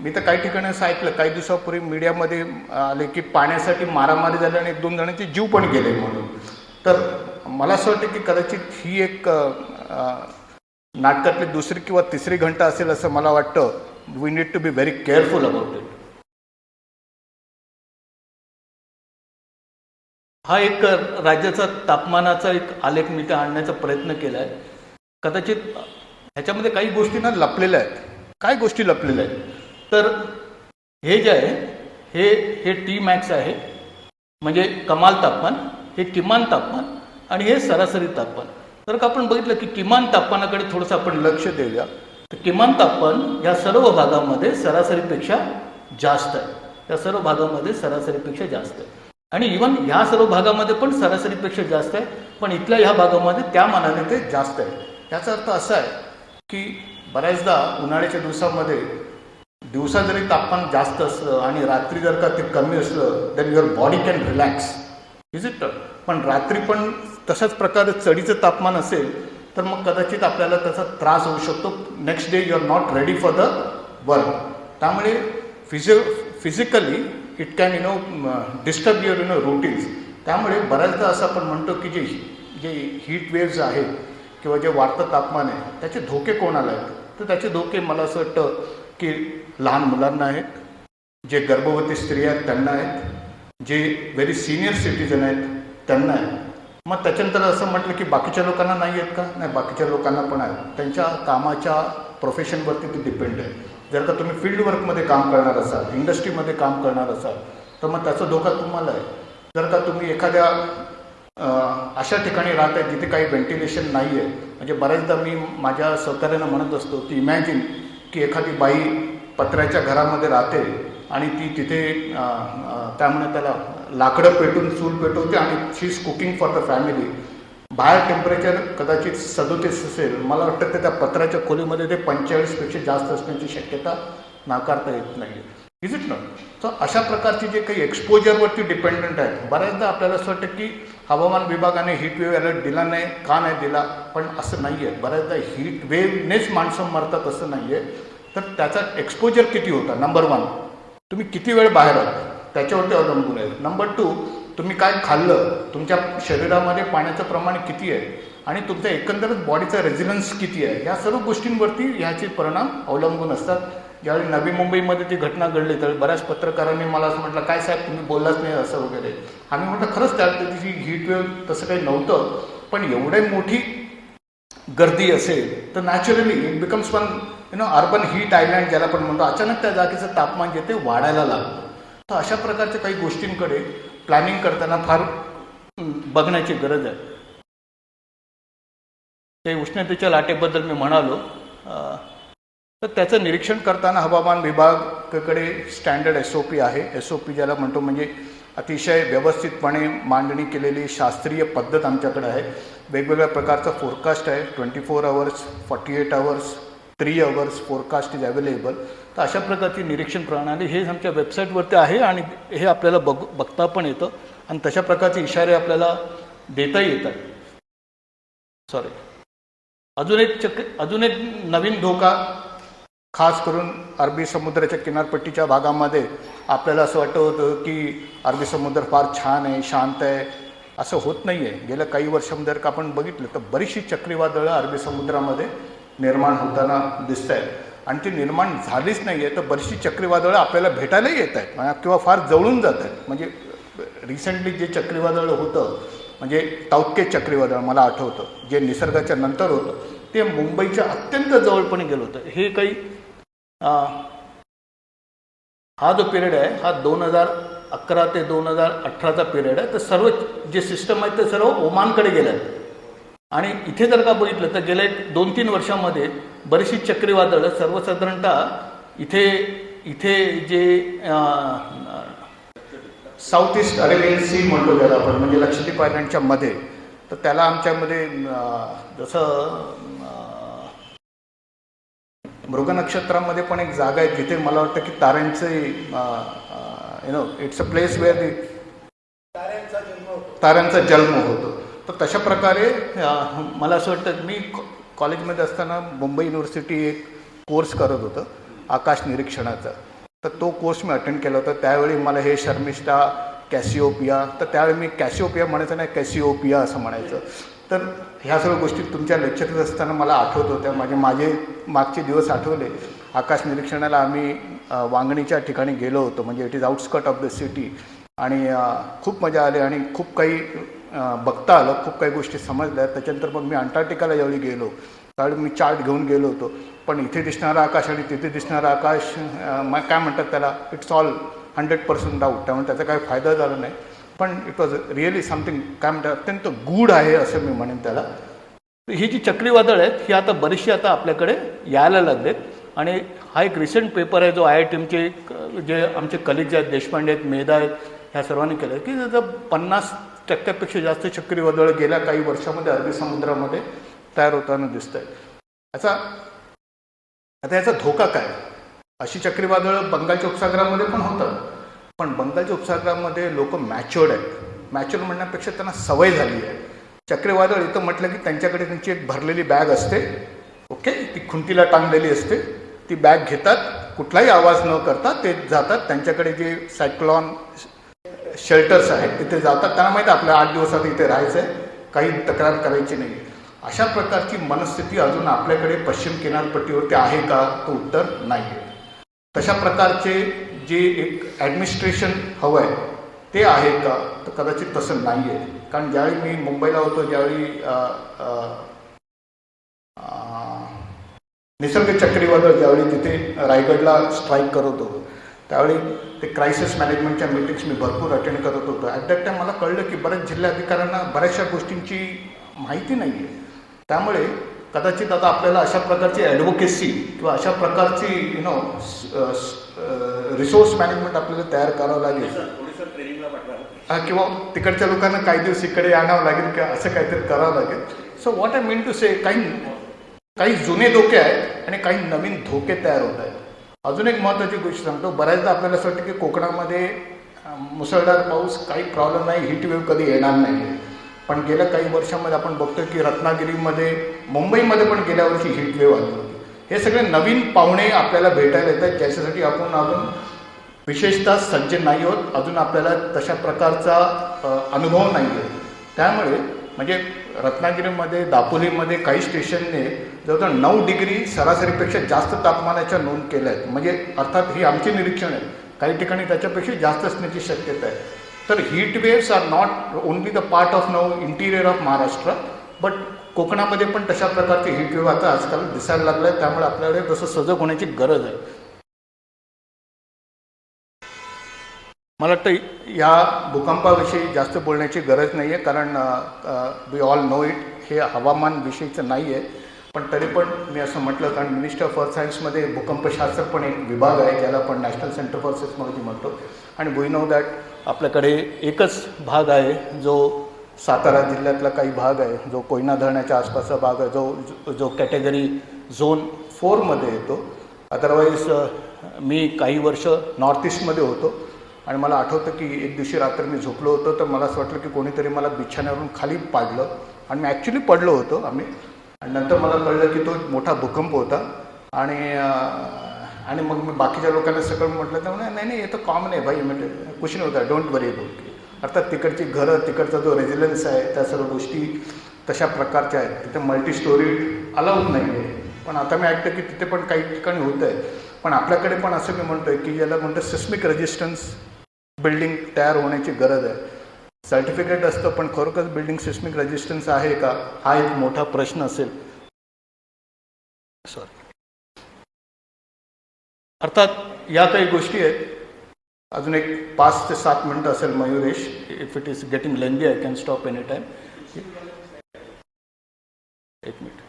मी तर काही ठिकाणी असं ऐकलं काही दिवसापूर्वी मीडियामध्ये आले की पाण्यासाठी मारामारी झाली आणि 1-2 जणांचे जीव पण गेले म्हणून. तर मला असं वाटतं की कदाचित ही एक नाटकातली दुसरी किंवा तिसरी घंटा असेल असं मला वाटतं. We need to be very careful about it. हा एक राज्याचा तापमानाचा एक आलेख मी ते आणण्याचा प्रयत्न केला आहे. कदाचित ह्याच्यामध्ये काही गोष्टी ना लपलेल्या आहेत. काय गोष्टी लपलेल्या आहेत तर हे जे आहे हे टी मॅक्स आहे म्हणजे कमाल तापमान, हे किमान तापमान आणि हे सरासरी तापमान. जर का आपण बघितलं की किमान तापमानाकडे थोडंसं आपण लक्ष देऊया तर किमान तापमान या सर्व भागामध्ये सरासरीपेक्षा जास्त आहे. या सर्व भागामध्ये सरासरीपेक्षा जास्त आहे आणि इव्हन ह्या सर्व भागामध्ये पण सरासरीपेक्षा जास्त आहे. पण इथल्या ह्या भागामध्ये त्या मानाने ते जास्त आहे. याचा अर्थ असा आहे की बऱ्याचदा उन्हाळ्याच्या दिवसामध्ये दिवसा जरी तापमान जास्त असलं आणि रात्री जर का ते कमी असलं then your body can relax is it. पण रात्री पण तशाच प्रकारे चढीचं तापमान असेल तर मग कदाचित आपल्याला त्याचा त्रास होऊ शकतो. Next day you are not ready for the work. त्यामुळे physically it can disturb your routines. त्यामुळे बऱ्याचदा असं आपण म्हणतो की जे हीट वेव्ज आहेत किंवा जे वाढतं तापमान आहे त्याचे धोके कोणाला आहेत तर त्याचे धोके मला असं वाटतं की लहान मुलांना आहेत, जे गर्भवती स्त्रिया आहेत त्यांना आहेत, जे व्हेरी सिनियर सिटीजन आहेत त्यांना आहेत. मग त्याच्यानंतर असं म्हटलं की बाकीच्या लोकांना नाही आहेत का? नाही, बाकीच्या लोकांना पण आहेत. त्यांच्या कामाच्या प्रोफेशनवरती ते डिपेंड आहे. जर का तुम्ही फील्ड वर्कमध्ये काम करणार असाल, इंडस्ट्रीमध्ये काम करणार असाल तर मग त्याचा धोका तुम्हाला आहे. जर का तुम्ही एखाद्या अशा ठिकाणी राहत आहे जिथे काही व्हेंटिलेशन नाही आहे म्हणजे बऱ्याचदा मी माझ्या सहकार्यांना म्हणत असतो की इमॅजिन की एखादी बाई पत्र्याच्या घरामध्ये राहते आणि ती तिथे त्यामुळे त्याला लाकडं पेटून चूल पेटवते आणि she is cooking for the family. बाहेर टेम्परेचर कदाचित 37 असेल, मला वाटतं की त्या पत्र्याच्या खोलीमध्ये ते 45पेक्षा जास्त असण्याची शक्यता नाकारता येत नाही. Is it not. तर अशा प्रकारची जे काही एक्सपोजरवरती डिपेंडंट आहेत बऱ्याचदा आपल्याला असं वाटतं की हवामान विभागाने हीट वेव्ह अलर्ट दिला नाही का नाही दिला, पण असं नाही आहे. बऱ्याचदा हीट वेव्हनेच माणसं मरतात असं नाही आहे. तर त्याचा एक्सपोजर किती होता नंबर 1, तुम्ही किती वेळ बाहेर आहात त्याच्यावरती अवलंबून आहे. नंबर 2, तुम्ही काय खाल्लं, तुमच्या शरीरामध्ये पाण्याचं प्रमाण किती आहे आणि तुमचा एकंदरच बॉडीचा रेझिलन्स किती आहे, या सर्व गोष्टींवरती ह्याचे परिणाम अवलंबून असतात. ज्यावेळी नवी मुंबईमध्ये ती घटना घडली त्यावेळी बऱ्याच पत्रकारांनी मला असं म्हटलं काय साहेब तुम्ही बोललाच नाही असं वगैरे. आम्ही म्हटलं खरंच त्या दिवशी हीट वेव्ह तसं काही नव्हतं, पण एवढी मोठी गर्दी असेल तर naturally it becomes one urban heat island ज्याला आपण म्हणतो. अचानक त्या जागेचं तापमान जे ते वाढायला लागतं. तर अशा प्रकारच्या काही गोष्टींकडे प्लॅनिंग करताना फार बघण्याची गरज आहे. ते उष्णतेच्या लाटेबद्दल मी म्हणालो तर त्याचं निरीक्षण करताना हवामान विभागाकडे स्टँडर्ड SOP आहे. SOP ज्याला म्हणतो म्हणजे अतिशय व्यवस्थितपणे मांडणी केलेली शास्त्रीय पद्धत आमच्याकडे आहे. वेगवेगळ्या प्रकारचा फोरकास्ट आहे. 24 hours, 48 hours, 3 hours forecast is available. तर अशा प्रकारची निरीक्षण प्रणाली हे आमच्या वेबसाईटवरती आहे आणि हे आपल्याला बघता पण येतं आणि तशा प्रकारचे इशारे आपल्याला देता येतात. सॉरी, अजून एक नवीन धोका खास करून अरबी समुद्राच्या किनारपट्टीच्या भागामध्ये आपल्याला असं वाटत होतं की अरबी समुद्र फार छान आहे, शांत आहे. असं होत नाही आहे. गेल्या काही वर्षांमध्ये जर का आपण बघितलं तर बरीचशी चक्रीवादळं अरबी समुद्रामध्ये निर्माण होताना दिसत आहेत आणि ती निर्माण झालीच नाही आहे, तर बरीचशी चक्रीवादळं आपल्याला भेटायलाही येत आहेत किंवा फार जवळून जात आहेत. म्हणजे रिसेंटली जे चक्रीवादळ होतं, म्हणजे ताऊत्के चक्रीवादळ मला आठवतं, जे निसर्गाच्या नंतर होतं, ते मुंबईच्या अत्यंत जवळपणे गेलं होतं. हे काही हा जो पिरियड आहे हा 2011 ते 2018चा पिरियड आहे. तर सर्व जे सिस्टम आहेत ते सर्व ओमानकडे गेले आहेत. आणि इथे जर का बघितलं तर गेल्या 2-3 वर्षामध्ये बरीचशी चक्रीवादळं सर्वसाधारणतः इथे जे साऊथ ईस्ट अरेबियन सी म्हणतो त्याला आपण, म्हणजे लक्षद्वीप आयलंडच्या मध्ये, तर त्याला आमच्यामध्ये जसं मृग नक्षत्रामध्ये पण एक जागा आहे जिथे मला वाटतं की ताऱ्यांचे इट्स अ प्लेस वेअर दी ताऱ्यांचा जन्म होतो. तर तशा प्रकारे मला असं वाटतं की मी कॉलेजमध्ये असताना मुंबई युनिव्हर्सिटी एक कोर्स करत होतं आकाश निरीक्षणाचा. तर तो कोर्स मी अटेंड केला होता. त्यावेळी मला हे शर्मिष्ठा, कॅसिओपिया, तर त्यावेळी मी कॅसिओपिया म्हणायचं नाही, कॅसिओपिया असं म्हणायचं. तर ह्या सर्व गोष्टी तुमच्या लेक्चरत असताना मला आठवत होत्या. माझे मागचे दिवस आठवले. आकाश निरीक्षणाला आम्ही वांगणीच्या ठिकाणी गेलो होतो, म्हणजे it is outskirt of the city, आणि खूप मजा आली आणि खूप काही बघता आलं, खूप काही गोष्टी समजल्या. त्याच्यानंतर मग मी अंटार्क्टिकाला ज्यावेळी गेलो त्यावेळी मी चार्ट घेऊन गेलो होतो. पण इथे दिसणारा आकाश आणि तिथे दिसणारा आकाश काय म्हणतात त्याला, इट्स ऑल 100% डाऊट. त्यामुळे त्याचा काही फायदा झाला नाही. पण इट वॉज रिअली समथिंग, काय म्हणतात, अत्यंत गूढ आहे असं मी म्हणेन त्याला. ही जी चक्रीवादळ आहेत ही आता बरीचशी आता आपल्याकडे यायला लागलेत. आणि हा एक रिसेंट पेपर आहे जो IITचे जे आमचे कलिग्ज आहेत, देशपांडे आहेत, मेधा आहेत, ह्या सर्वांनी केलं की जर 50% जास्त चक्रीवादळ गेल्या काही वर्षामध्ये अरबी समुद्रामध्ये तयार होताना दिसत आहे. आता याचा धोका काय? अशी चक्रीवादळं बंगालच्या उपसागरामध्ये पण होतात, पण बंगालच्या उपसागरामध्ये लोक मॅच्युअर्ड आहेत. मॅच्युअर्ड म्हणण्यापेक्षा त्यांना सवय झाली आहे. चक्रीवादळ इथं म्हटलं की त्यांच्याकडे त्यांची एक भरलेली बॅग असते, ओके, ती खुंटीला टांगलेली असते. ती बॅग घेतात, कुठलाही आवाज न करता ते जातात. त्यांच्याकडे जे सायक्लॉन शेल्टर्स आहेत तिथे जातात. त्यांना माहिती आहे आपल्या 8 दिवसात इथे राहायचं आहे, काही तक्रार करायची नाही. अशा प्रकारची मनस्थिती अजून आपल्याकडे पश्चिम किनारपट्टीवरती आहे का? तो उत्तर नाही आहे. तशा प्रकारचे जे एक ॲडमिनिस्ट्रेशन हवं आहे ते आहे का? तर कदाचित तसं नाही आहे. कारण ज्यावेळी मी मुंबईला होतो, ज्यावेळी निसर्ग चक्रीवादळ ज्यावेळी तिथे रायगडला स्ट्राईक करत होतो, त्यावेळी ते क्रायसिस मॅनेजमेंटच्या मीटिंग्स मी भरपूर अटेंड करत होतो. ॲट दॅट टाईम मला कळलं की बऱ्याच जिल्हाधिकाऱ्यांना बऱ्याचशा गोष्टींची माहिती नाही आहे. त्यामुळे कदाचित आता आपल्याला अशा प्रकारची ॲडव्होकेसी किंवा अशा प्रकारची रिसोर्स मॅनेजमेंट आपल्याला तयार करावं लागेल, किंवा तिकडच्या लोकांना काही दिवस इकडे आणावं लागेल किंवा असं काहीतरी करावं लागेल. So what I mean to say, काही जुने धोके आहेत आणि काही नवीन धोके तयार होत आहेत. अजून एक महत्त्वाची गोष्ट सांगतो. बऱ्याचदा आपल्याला असं वाटतं की कोकणामध्ये मुसळधार पाऊस काही प्रॉब्लेम नाही, हीट वेव्ह कधी येणार नाही. पण गेल्या काही वर्षांमध्ये आपण बघतो की रत्नागिरीमध्ये, मुंबईमध्ये पण गेल्या वर्षी हीट वेव्ह आली होती. हे सगळे नवीन पाहुणे आपल्याला भेटायला येतात, ज्याच्यासाठी आपण विशेषतः सज्ज नाही होत. अजून आपल्याला तशा प्रकारचा अनुभव नाही आहे. त्यामुळे म्हणजे रत्नागिरीमध्ये, दापोलीमध्ये काही स्टेशनने जवळजवळ 9 डिग्री सरासरीपेक्षा जास्त तापमानाच्या नोंद केल्या आहेत. म्हणजे अर्थात ही आमची निरीक्षण आहे, काही ठिकाणी त्याच्यापेक्षा जास्त असण्याची शक्यता आहे. तर heat waves are not only the part of now interior of Maharashtra, but कोकणामध्ये पण तशा प्रकारचे हीट वेव्ह आता आजकाल दिसायला लागले आहेत. त्यामुळे आपल्याकडे तसं सजग होण्याची गरज आहे. मला वाटतं या भूकंपाविषयी जास्त बोलण्याची गरज नाही आहे, कारण वी ऑल नो इट, हे हवामानविषयीचं नाही आहे. पण तरी पण मी असं म्हटलं, कारण मिनिस्टर ऑफ अर्थ सायन्समध्ये भूकंपशास्त्र पण एक विभाग आहे, ज्याला आपण नॅशनल सेंटर फॉर सिस्मॉलॉजी म्हणतो. आणि वी नो दॅट आपल्याकडे एकच भाग आहे जो सातारा जिल्ह्यातला काही भाग आहे, जो कोयना धरणाच्या आसपासचा भाग आहे, जो कॅटेगरी झोन 4मध्ये येतो. अदरवाईज मी काही वर्ष नॉर्थ ईस्टमध्ये होतो आणि मला आठवतं की एक दिवशी रात्री मी झोपलो होतो, तर मला असं वाटलं की कोणीतरी मला बिछाण्यावरून खाली पाडलं आणि मी ॲक्च्युली पडलो होतो आणि नंतर मला कळलं की तो मोठा भूकंप होता. आणि मग मी बाकीच्या लोकांना सगळं म्हटलं, तर नाही हे तर कॉमन आहे भाई, म्हणजे कुछ नाही होता, डोंट वरी अबाउट. अर्थात तिकडची घरं, तिकडचा जो रेझिलियन्स आहे, त्या सर्व गोष्टी तशा प्रकारच्या आहेत. तिथे मल्टी स्टोरी अलाउड नाही आहे. पण आता मी ऐकतं की तिथे पण काही ठिकाणी होतं आहे. पण आपल्याकडे पण असं मी म्हणतो आहे की याला म्हणतं सिस्मिक रेजिस्टन्स बिल्डिंग तयार होण्याची गरज आहे. सर्टिफिकेट असतं पण खरोखर बिल्डिंग सिस्मिक रेजिस्टन्स आहे का, हा एक मोठा प्रश्न असेल. सॉरी. अर्थात या काही गोष्टी आहेत. अजून एक 5 ते 7 मिनटं असेल Mayuresh. If it is getting lengthy I can stop any time. एक मिनिट.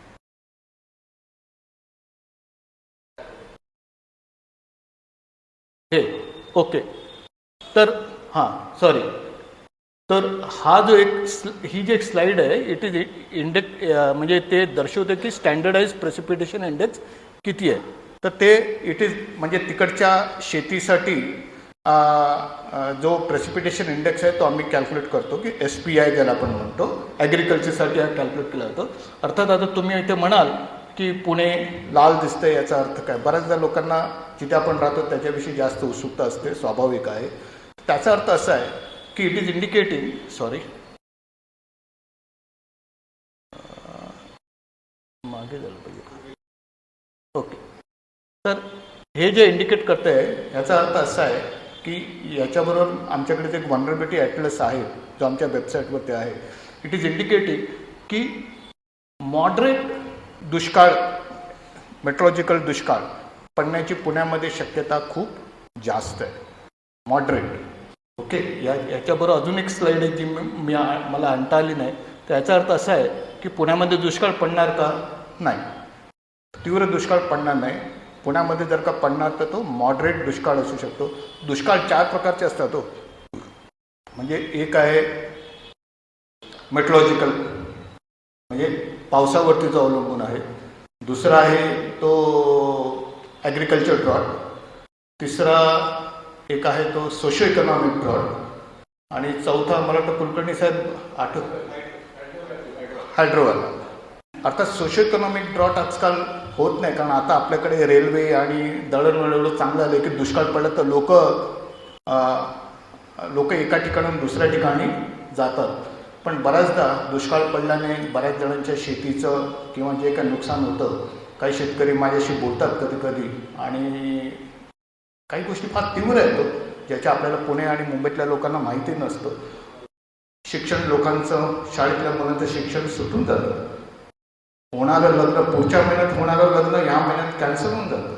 हे ओके. तर हां सॉरी. तर हा जो ही जी एक स्लाइड आहे इट इज इंडेक्स म्हणजे ते दर्शवते की स्टँडर्डाइज प्रेसिपिटेशन इंडेक्स किती आहे. तर ते इट इज म्हणजे तिकडच्या शेतीसाठी जो प्रेसिपिटेशन इंडेक्स आहे तो आम्ही कॅल्क्युलेट करतो की SPI ज्याला आपण म्हणतो, ॲग्रिकल्चरसाठी हा कॅल्क्युलेट केला जातो. अर्थात आता तुम्ही इथे म्हणाल की पुणे लाल दिसतं याचा अर्थ काय. बऱ्याचदा लोकांना जिथे आपण राहतो त्याच्याविषयी जास्त उत्सुकता असते, स्वाभाविक आहे. त्याचा अर्थ असा आहे की इट इज इंडिकेटिंग सॉरी मागे झालं पाहिजे. ओके. तर हे जे इंडिकेट करतं आहे याचा अर्थ असा आहे की याच्याबरोबर आमच्याकडे जे एक व्हलनरेबिलिटी ॲटलस आहे जो आमच्या वेबसाईटवरती आहे. इट इज इंडिकेटिंग की मॉडरेट दुष्काळ, मेट्रोलॉजिकल दुष्काळ पडण्याची पुण्यामध्ये शक्यता खूप जास्त आहे. मॉडरेट. ओके. याच्याबरोबर अजून एक स्लाईड आहे जी मला आणता आली नाही. तर याचा अर्थ असा आहे की पुण्यामध्ये दुष्काळ पडणार का, नाही. तीव्र दुष्काळ पडणार नाही. पुण्यामध्ये जर का पडणार तर तो मॉडरेट दुष्काळ असू शकतो. दुष्काळ 4 प्रकारचे असतात तो. म्हणजे एक आहे मेट्रोलॉजिकल म्हणजे पावसावरती जो अवलंबून आहे. दुसरा आहे तो ॲग्रिकल्चर ड्रॉट. तिसरा एक आहे तो सोशो इकॉनॉमिक ड्रॉट. आणि चौथा मला वाटतं कुलकर्णी साहेब हायड्रोवाला. अर्थात सोशो इकॉनॉमिक ड्रॉट आजकाल होत नाही कारण आता आपल्याकडे रेल्वे आणि दळणवळण एवढं चांगलं आलं की दुष्काळ पडलं तर लोक एका ठिकाणून दुसऱ्या ठिकाणी जातात. पण बऱ्याचदा दुष्काळ पडल्याने बऱ्याच जणांच्या शेतीचं किंवा जे काही नुकसान होतं, काही शेतकरी माझ्याशी बोलतात कधी कधी आणि काही गोष्टी फार तीव्र आहेत ज्याच्या आपल्याला पुणे आणि मुंबईतल्या लोकांना माहिती नसतं. शिक्षण लोकांचं, शाळेतल्या मुलांचं शिक्षण सुटून जातं. होणारं लग्न पुढच्या महिन्यात होणारं लग्न ह्या महिन्यात कॅन्सल होऊन जातं.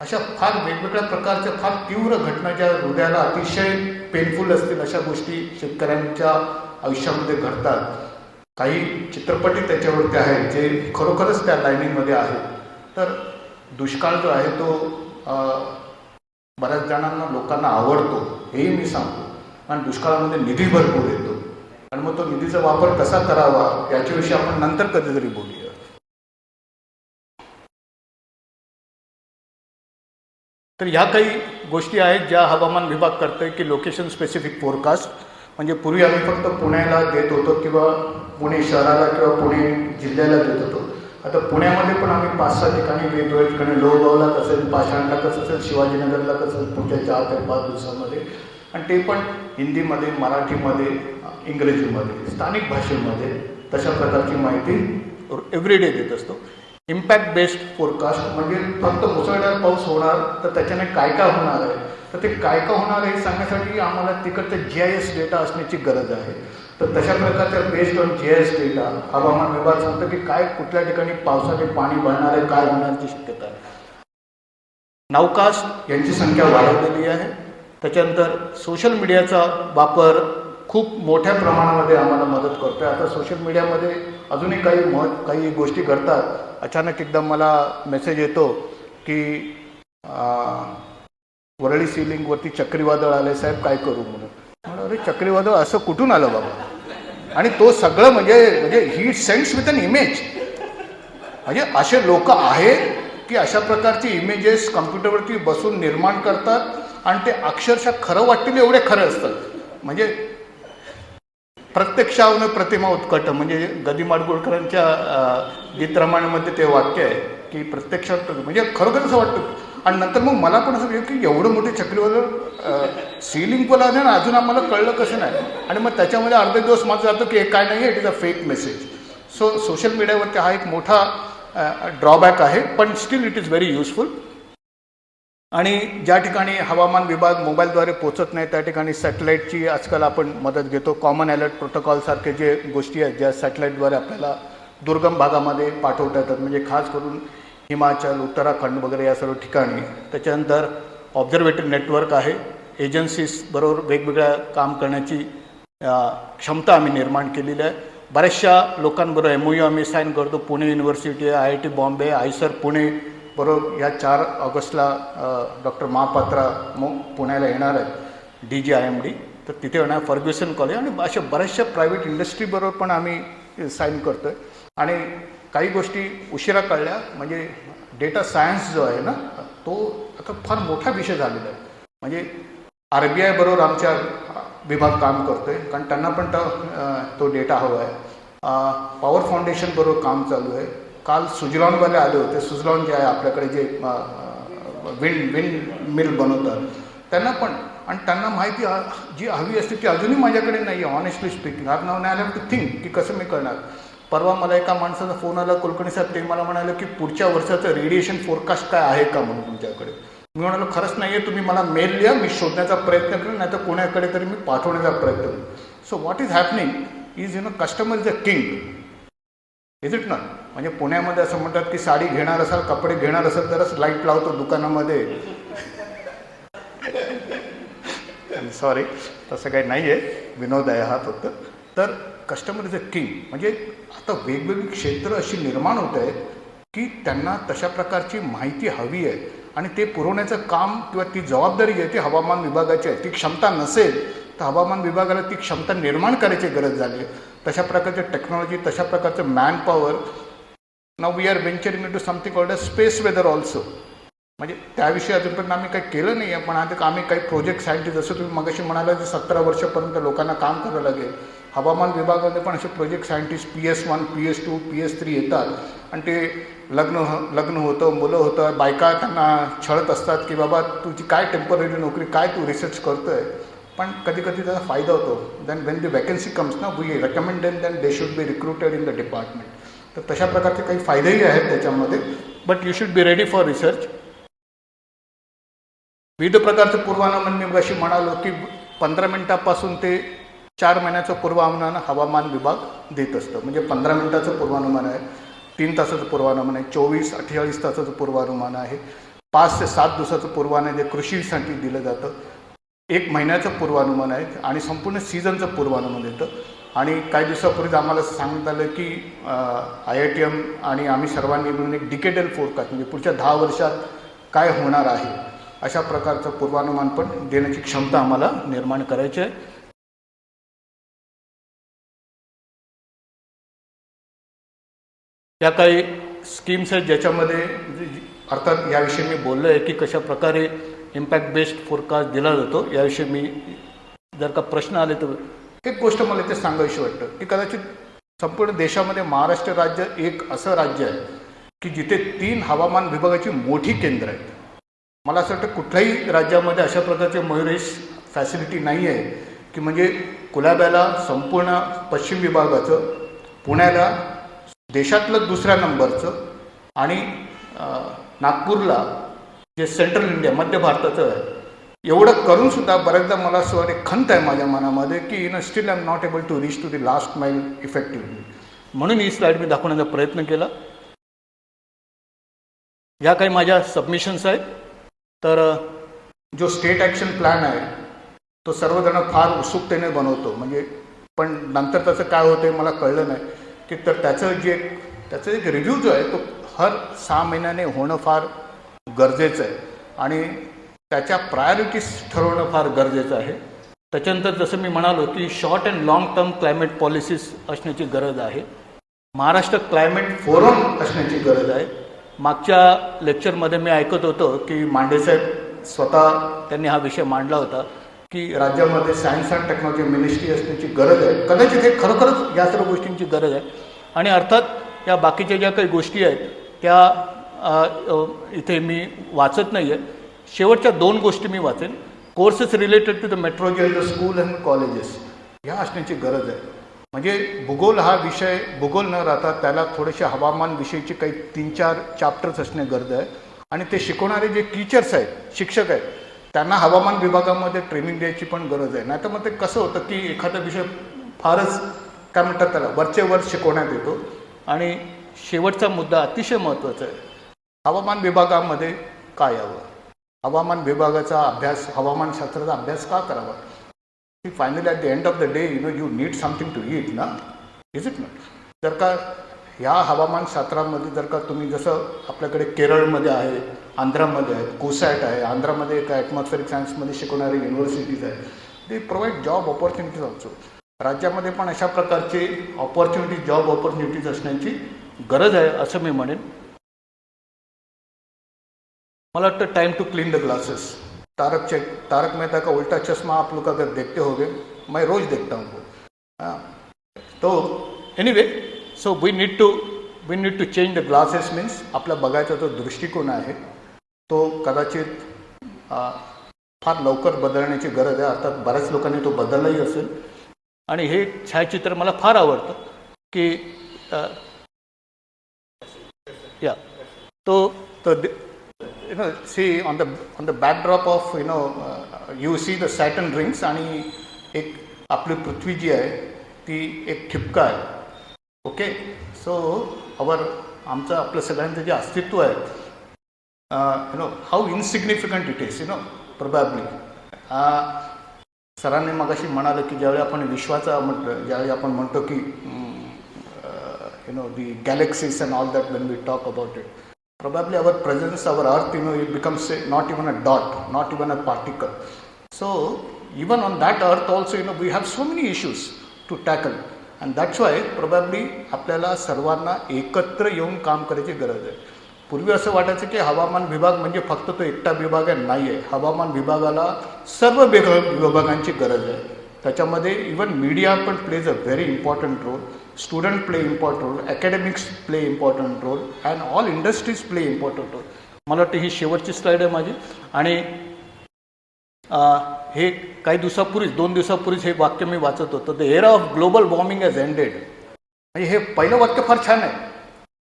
अशा फार वेगवेगळ्या प्रकारच्या फार तीव्र घटना ज्या हृदयाला अतिशय पेनफुल असतील अशा गोष्टी शेतकऱ्यांच्या आयुष्यामध्ये घडतात. काही चित्रपटही त्याच्यावरती आहेत जे खरोखरच त्या लाईनीमध्ये आहेत. तर दुष्काळ जो आहे तो बऱ्याच जणांना लोकांना आवडतो हेही मी सांगतो. आणि दुष्काळामध्ये निधी भरपूर येतो आणि मग तो निधीचा वापर कसा करावा याच्याविषयी आपण नंतर कधीतरी बोलूया. तर ह्या काही गोष्टी आहेत ज्या हवामान विभाग करतं आहे की लोकेशन स्पेसिफिक फोरकास्ट. म्हणजे पूर्वी आम्ही फक्त पुण्याला देत होतो किंवा पुणे शहराला किंवा पुणे जिल्ह्याला देत होतो. आता पुण्यामध्ये पण आम्ही 5-6 ठिकाणी देतो. एक ठिकाणी लोहगावला कसं असेल, पाषाणला कसं असेल, शिवाजीनगरला कसं असेल पुढच्या 4 ते 5 दिवसामध्ये. आणि ते पण हिंदीमध्ये, मराठीमध्ये, इंग्रजीमध्ये, स्थानिक भाषेमध्ये तशा प्रकारची माहिती एव्हरीडे देत असतो. इम्पॅक्ट बेस्ड फोरकास्ट म्हणजे फक्त मुसळधार पाऊस होणार तर त्याच्याने काय काय होणार आहे, तर ते काय काय होणार आहे सांगण्यासाठी आम्हाला तिकडचं GIS डेटा असण्याची गरज आहे. तर तशा प्रकारच्या बेस्ड ऑन GIS डेटा हवामान विभाग सांगतो की काय कुठल्या ठिकाणी पावसाने पाणी भरणार आहे, काय होण्याची शक्यता आहे. नावकास्ट यांची संख्या वाढवलेली आहे. त्याच्यानंतर सोशल मीडियाचा वापर खूप मोठ्या प्रमाणामध्ये आम्हाला मदत करतो आहे. आता सोशल मीडियामध्ये अजूनही काही गोष्टी घडतात. अचानक एकदम मला मेसेज येतो की वरळी सिलिंगवरती चक्रीवादळ आले साहेब काय करू म्हणून. म्हणून अरे चक्रीवादळ असं कुठून आलं बाबा. आणि तो सगळं म्हणजे he sends with an image. म्हणजे असे लोक आहेत की अशा प्रकारची इमेजेस कम्प्युटरवरती बसून निर्माण करतात आणि ते अक्षरशः खरं वाटतील एवढे खरं असतात. म्हणजे प्रत्यक्षावनं प्रतिमा उत्कट म्हणजे गदी माडगुळकरांच्या गीतरामायणामध्ये ते वाक्य आहे की प्रत्यक्षात म्हणजे खरोखर असं वाटतं. आणि नंतर मग मला पण असं की एवढं मोठे चक्रीवादळ सिलिंग पण आले ना अजून आम्हाला कळलं कसं नाही. आणि मग त्याच्यामध्ये अर्धे दिवस माझं जातं की हे काय नाही आहे, it is a fake message. So social मीडियावरती हा एक मोठा ड्रॉबॅक आहे, पण still it is very useful. आणि ज्या ठिकाणी हवामान विभाग मोबाईलद्वारे पोचत नाही त्या ठिकाणी सॅटेलाईटची आजकाल आपण मदत घेतो. कॉमन अलर्ट प्रोटोकॉलसारखे जे गोष्टी आहेत ज्या सॅटेलाईटद्वारे आपल्याला दुर्गम भागामध्ये पाठवता येतात, म्हणजे खास करून हिमाचल, उत्तराखंड वगैरे या सर्व ठिकाणी. त्याच्यानंतर ऑब्झर्वेटरी नेटवर्क आहे. एजन्सीज बरोबर वेगवेगळ्या काम करण्याची क्षमता आम्ही निर्माण केलेली आहे. बऱ्याचशा लोकांबरोबर MOU आम्ही साईन करतो. पुणे युनिव्हर्सिटी आहे, IIT बॉम्बे, आयसर पुणे बरोबर. या 4 ऑगस्टला डॉक्टर महापात्रा पुण्याला येणार आहेत, DGIMD, तर तिथे येणार. फर्ग्युसन कॉलेज आणि अशा बऱ्याचशा प्रायव्हेट इंडस्ट्रीबरोबर पण आम्ही साईन करतो आहे. आणि काही गोष्टी उशिरा कळल्या, म्हणजे डेटा सायन्स जो आहे ना तो आता फार मोठा विषय झालेला आहे. म्हणजे RBI बरोबर आमच्या विभाग काम करतो आहे, कारण त्यांना पण तो डेटा हवा आहे. पॉवर फाउंडेशन बरोबर काम चालू आहे. काल सुजलॉनवाले आले होते. सुजलॉन जे आहे आपल्याकडे जे विंड मिल बनवतात त्यांना पण, आणि त्यांना माहिती जी हवी असते ती अजूनही माझ्याकडे नाही आहे. Honestly speaking I have to think की कसं मी करणार. परवा मला एका माणसाचा फोन आला, कुलकर्णी साहेब, ते मला म्हणाले की पुढच्या वर्षाचं रेडिएशन फोरकास्ट काय आहे का म्हणून तुमच्याकडे. मी म्हणालो खरंच नाही आहे, तुम्ही मला मेल लिहा, मी शोधण्याचा प्रयत्न करेन, नाही तर कोणाकडे तरी मी पाठवण्याचा प्रयत्न करेन. So what is happening is customer is a king, is it not. म्हणजे पुण्यामध्ये असं म्हणतात की साडी घेणार असाल, कपडे घेणार असाल तरच लाईट लावतो दुकानामध्ये. सॉरी, तसं काही नाही आहे, विनोद आहे हा फक्त. तर कस्टमर इज अ किंग. म्हणजे आता वेगवेगळी क्षेत्र अशी निर्माण होत आहेत की त्यांना तशा प्रकारची माहिती हवी आहे, आणि ते पुरवण्याचं काम किंवा ती जबाबदारी जी आहे ती हवामान विभागाची आहे. ती क्षमता नसेल तर हवामान विभागाला ती क्षमता निर्माण करायची गरज झाली आहे. तशा प्रकारची टेक्नॉलॉजी, तशा प्रकारचं manpower. Now we are venturing into something called a space weather also. म्हणजे त्याविषयी अजूनपर्यंत आम्ही काही केलं नाही आहे, पण आता आम्ही काही प्रोजेक्ट सायंटिस्ट, जसं तुम्ही मगाशी म्हणाला की 17 वर्षापर्यंत लोकांना काम करावं लागेल. हवामान विभागामध्ये पण असे project scientist PS1, PS2, PS3 येतात, आणि ते लग्न होतं, मुलं होतं, बायका त्यांना छळत असतात की बाबा तुझी काय टेम्पररी नोकरी, काय तू रिसर्च करतो आहे. पण कधी कधी त्याचा फायदा होतो. Then when the vacancy comes ना, we recommend then they should be recruited in the department. तर तशा प्रकारचे काही फायदेही आहेत त्याच्यामध्ये. But you should be ready for research. विविध प्रकारचं पूर्वानुमान मी अशी म्हणालो की 15 मिनिटापासून ते 4 महिन्याचं पूर्वानुमान हवामान विभाग देत असतं. म्हणजे 15 मिनिटाचं पूर्वानुमान आहे, 3 तासाचं पूर्वानुमान आहे, 24-48 तासाचं पूर्वानुमान आहे, 5 ते 7 दिवसाचं पूर्वानुमान जे कृषीसाठी दिलं जातं, 1 महिन्याचं पूर्वानुमान आहे, आणि संपूर्ण सीझनचं पूर्वानुमान येतं. आणि काही दिवसापूर्वीच आम्हाला सांगण्यात आलं की IITM आणि आम्ही सर्वांनी मिळून एक डिकेडल फोरकास्ट, म्हणजे पुढच्या 10 वर्षात काय होणार आहे अशा प्रकारचं पूर्वानुमान पण देण्याची क्षमता आम्हाला निर्माण करायची आहे. या काही स्कीम्स आहेत ज्याच्यामध्ये अर्थात याविषयी मी बोललो आहे की कशा प्रकारे इम्पॅक्ट बेस्ड फोरकास्ट दिला जातो. याविषयी मी जर का प्रश्न आले तर एक गोष्ट मला इथे सांगायची वाटतं की कदाचित संपूर्ण देशामध्ये महाराष्ट्र राज्य एक असं राज्य आहे की जिथे 3 हवामान विभागाची मोठी केंद्र आहेत. मला असं वाटतं कुठल्याही राज्यामध्ये अशा प्रकारचे मयुरेश फॅसिलिटी नाही आहे की म्हणजे कुलाब्याला संपूर्ण पश्चिम विभागाचं, पुण्याला देशातलं 2ऱ्या नंबरचं, आणि नागपूरला जे सेंट्रल इंडिया मध्य भारताचं आहे, एवढं करूनसुद्धा बऱ्याचदा मला असं वाटतं, खंत आहे माझ्या मनामध्ये की still I am not able to reach to the last mile effectively. म्हणून ही स्लाईड मी दाखवण्याचा प्रयत्न केला. ह्या काही माझ्या सबमिशन्स आहेत. तर जो स्टेट ॲक्शन प्लॅन आहे तो सर्वजण फार उत्सुकतेने बनवतो, म्हणजे पण नंतर त्याचं काय होतं आहे मला कळलं नाही की तर त्याचं एक रिव्ह्यू जो आहे तो हर 6 महिन्याने होणं फार गरजेचं आहे, आणि त्याच्या प्रायोरिटीज ठरवणं फार गरजेचं आहे. त्याच्यानंतर जसं मी म्हणालो की short and long term climate policies असण्याची गरज आहे. महाराष्ट्र क्लायमेट फोरम असण्याची गरज आहे. मागच्या लेक्चरमध्ये मी ऐकत होतो की मांडेसाहेब स्वतः त्यांनी हा विषय मांडला होता की राज्यामध्ये सायन्स अँड टेक्नॉलॉजी मिनिस्ट्री असण्याची गरज आहे. कदाचित हे खरोखरच या सर्व गोष्टींची गरज आहे. आणि अर्थात या बाकीच्या ज्या काही गोष्टी आहेत त्या इथे मी वाचत नाही आहे. शेवटच्या 2 गोष्टी मी वाचेन. Courses related to the meteorology the school and colleges ह्या असण्याची गरज आहे. म्हणजे भूगोल हा विषय भूगोल न राहता त्याला थोडेसे हवामान विषयीचे काही 3-4 चॅप्टर्स असणे गरज आहे आणि ते शिकवणारे जे टीचर्स आहेत शिक्षक आहेत त्यांना हवामान विभागामध्ये ट्रेनिंग द्यायची पण गरज आहे. नाही तर मग ते कसं होतं की एखादा विषय फारच काय म्हणतात त्याला वरचे वर शिकवण्यात येतो. आणि शेवटचा मुद्दा अतिशय महत्त्वाचा आहे, हवामान विभागामध्ये काय यावं, हवामान विभागाचा अभ्यास हवामानशास्त्राचा अभ्यास का करावा. Finally at the end of the day you need something to eat ना, इज इट नॉट. जर का ह्या हवामानशास्त्रामध्ये जर का तुम्ही जसं आपल्याकडे केरळमध्ये आहे, आंध्रामध्ये आहे, कोसॅट आहे, आंध्रामध्ये एक ॲटमॉस्फेरिक सायन्समध्ये शिकवणारे युनिव्हर्सिटीज आहेत, they provide job opportunities also. राज्यामध्ये पण अशा प्रकारचे ऑपॉर्च्युनिटीज जॉब ऑपॉर्च्युनिटीज असण्याची गरज आहे असं मी म्हणेन. मला वाटतं time to clean the glasses. Taarak Mehta Ka Ooltah चश्मा आप लोग अगर देखते होगे, मैं रोज देखता हूँ वो. तो anyway so we need to change the glasses. Means आपला बघायचा जो दृष्टिकोन आहे तो कदाचित फार लवकर बदलण्याची गरज आहे. अर्थात बऱ्याच लोकांनी तो बदललाही असेल. आणि हे छायाचित्र मला फार आवडतं की या तो see on the backdrop of you see the Saturn rings आणि एक आपली पृथ्वी जी आहे ती एक ठिपका आहे. ओके, सो आमचं आपलं सगळ्यांचं जे अस्तित्व आहे हाऊ इनसिग्निफिकंट इट इज प्रोबॅबली. सरांनी मगाशी म्हणालं की ज्यावेळी आपण विश्वाचा ज्यावेळी आपण म्हणतो की the galaxies and all that, when we talk about it, probably our presence, our earth, it becomes not even a dot, not even a particle. So even on that earth also we have so many issues to tackle, and that's why probably आपल्याला सर्वांना एकत्र येऊन काम करायची गरज आहे. पूर्वी असं वाटायचं की हवामान विभाग म्हणजे फक्त तो एकटा विभाग नाही आहे. हवामान विभागाला सर्व विभागांची गरज आहे. त्याच्यामध्ये इवन मीडिया पण plays a very important role, student play important role, academics play important role, and all industries play important role. मला वाटतं ही शेवटची स्लाईड आहे माझी. आणि हे काही दिवसापूर्वीच 2 दिवसापूर्वीच हे वाक्य मी वाचत होतो, the era of global warming has ended. म्हणजे हे पहिलं वाक्य फार छान आहे,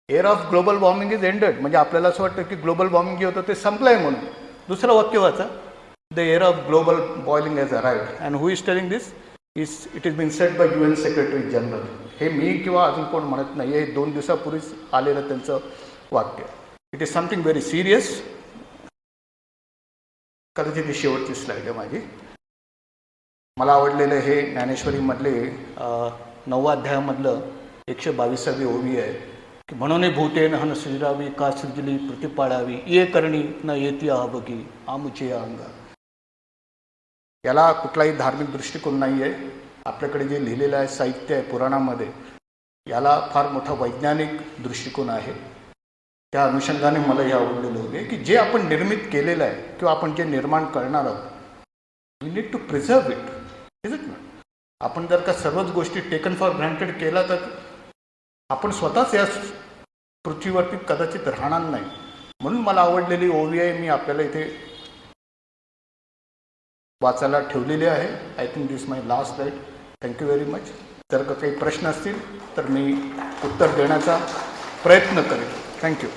air of global warming is ended. म्हणजे आपल्याला असं वाटतं की ग्लोबल वॉर्मिंग जे होतं ते संपलं आहे म्हणून. दुसरं वाक्य वाचा, the air of global boiling has arrived. And who is telling this? It is been said by UN secretary general. हे मी किंवा अजून कोण म्हणत नाही, हे 2 दिवसापूर्वीच आलेलं त्यांचं वाक्य. It is something very serious. कदाचित ही शेवटची स्लाईड आहे माझी. मला आवडलेलं हे ज्ञानेश्वरीमधले 9व्या अध्यायामधलं 122वी ओवी आहे की म्हणून भूतेन हन सृजावी का सृजली प्रतिपाळावी ये करणी न येती आबगी आमुचे या अंगा. याला कुठलाही धार्मिक दृष्टिकोन नाही आहे. आपल्याकडे जे लिहिलेलं आहे साहित्य आहे पुराणामध्ये, याला फार मोठा वैज्ञानिक दृष्टिकोन आहे. त्या अनुषंगाने मला हे आवडलेलं होते की जे आपण निर्मित केलेलं आहे किंवा आपण जे निर्माण करणार आहोत, we need to preserve it, is it not. आपण जर का सर्वच गोष्टी टेकन फॉर ग्रँटेड केला तर आपण स्वतःच या पृथ्वीवरती कदाचित राहणार नाही. म्हणून मला आवडलेली ओवी आहे, मी आपल्याला इथे वाचायला ठेवलेली आहे. I think this my last slide. Thank you very much. जर का काही प्रश्न असतील तर मी उत्तर देण्याचा प्रयत्न करेन. थँक्यू.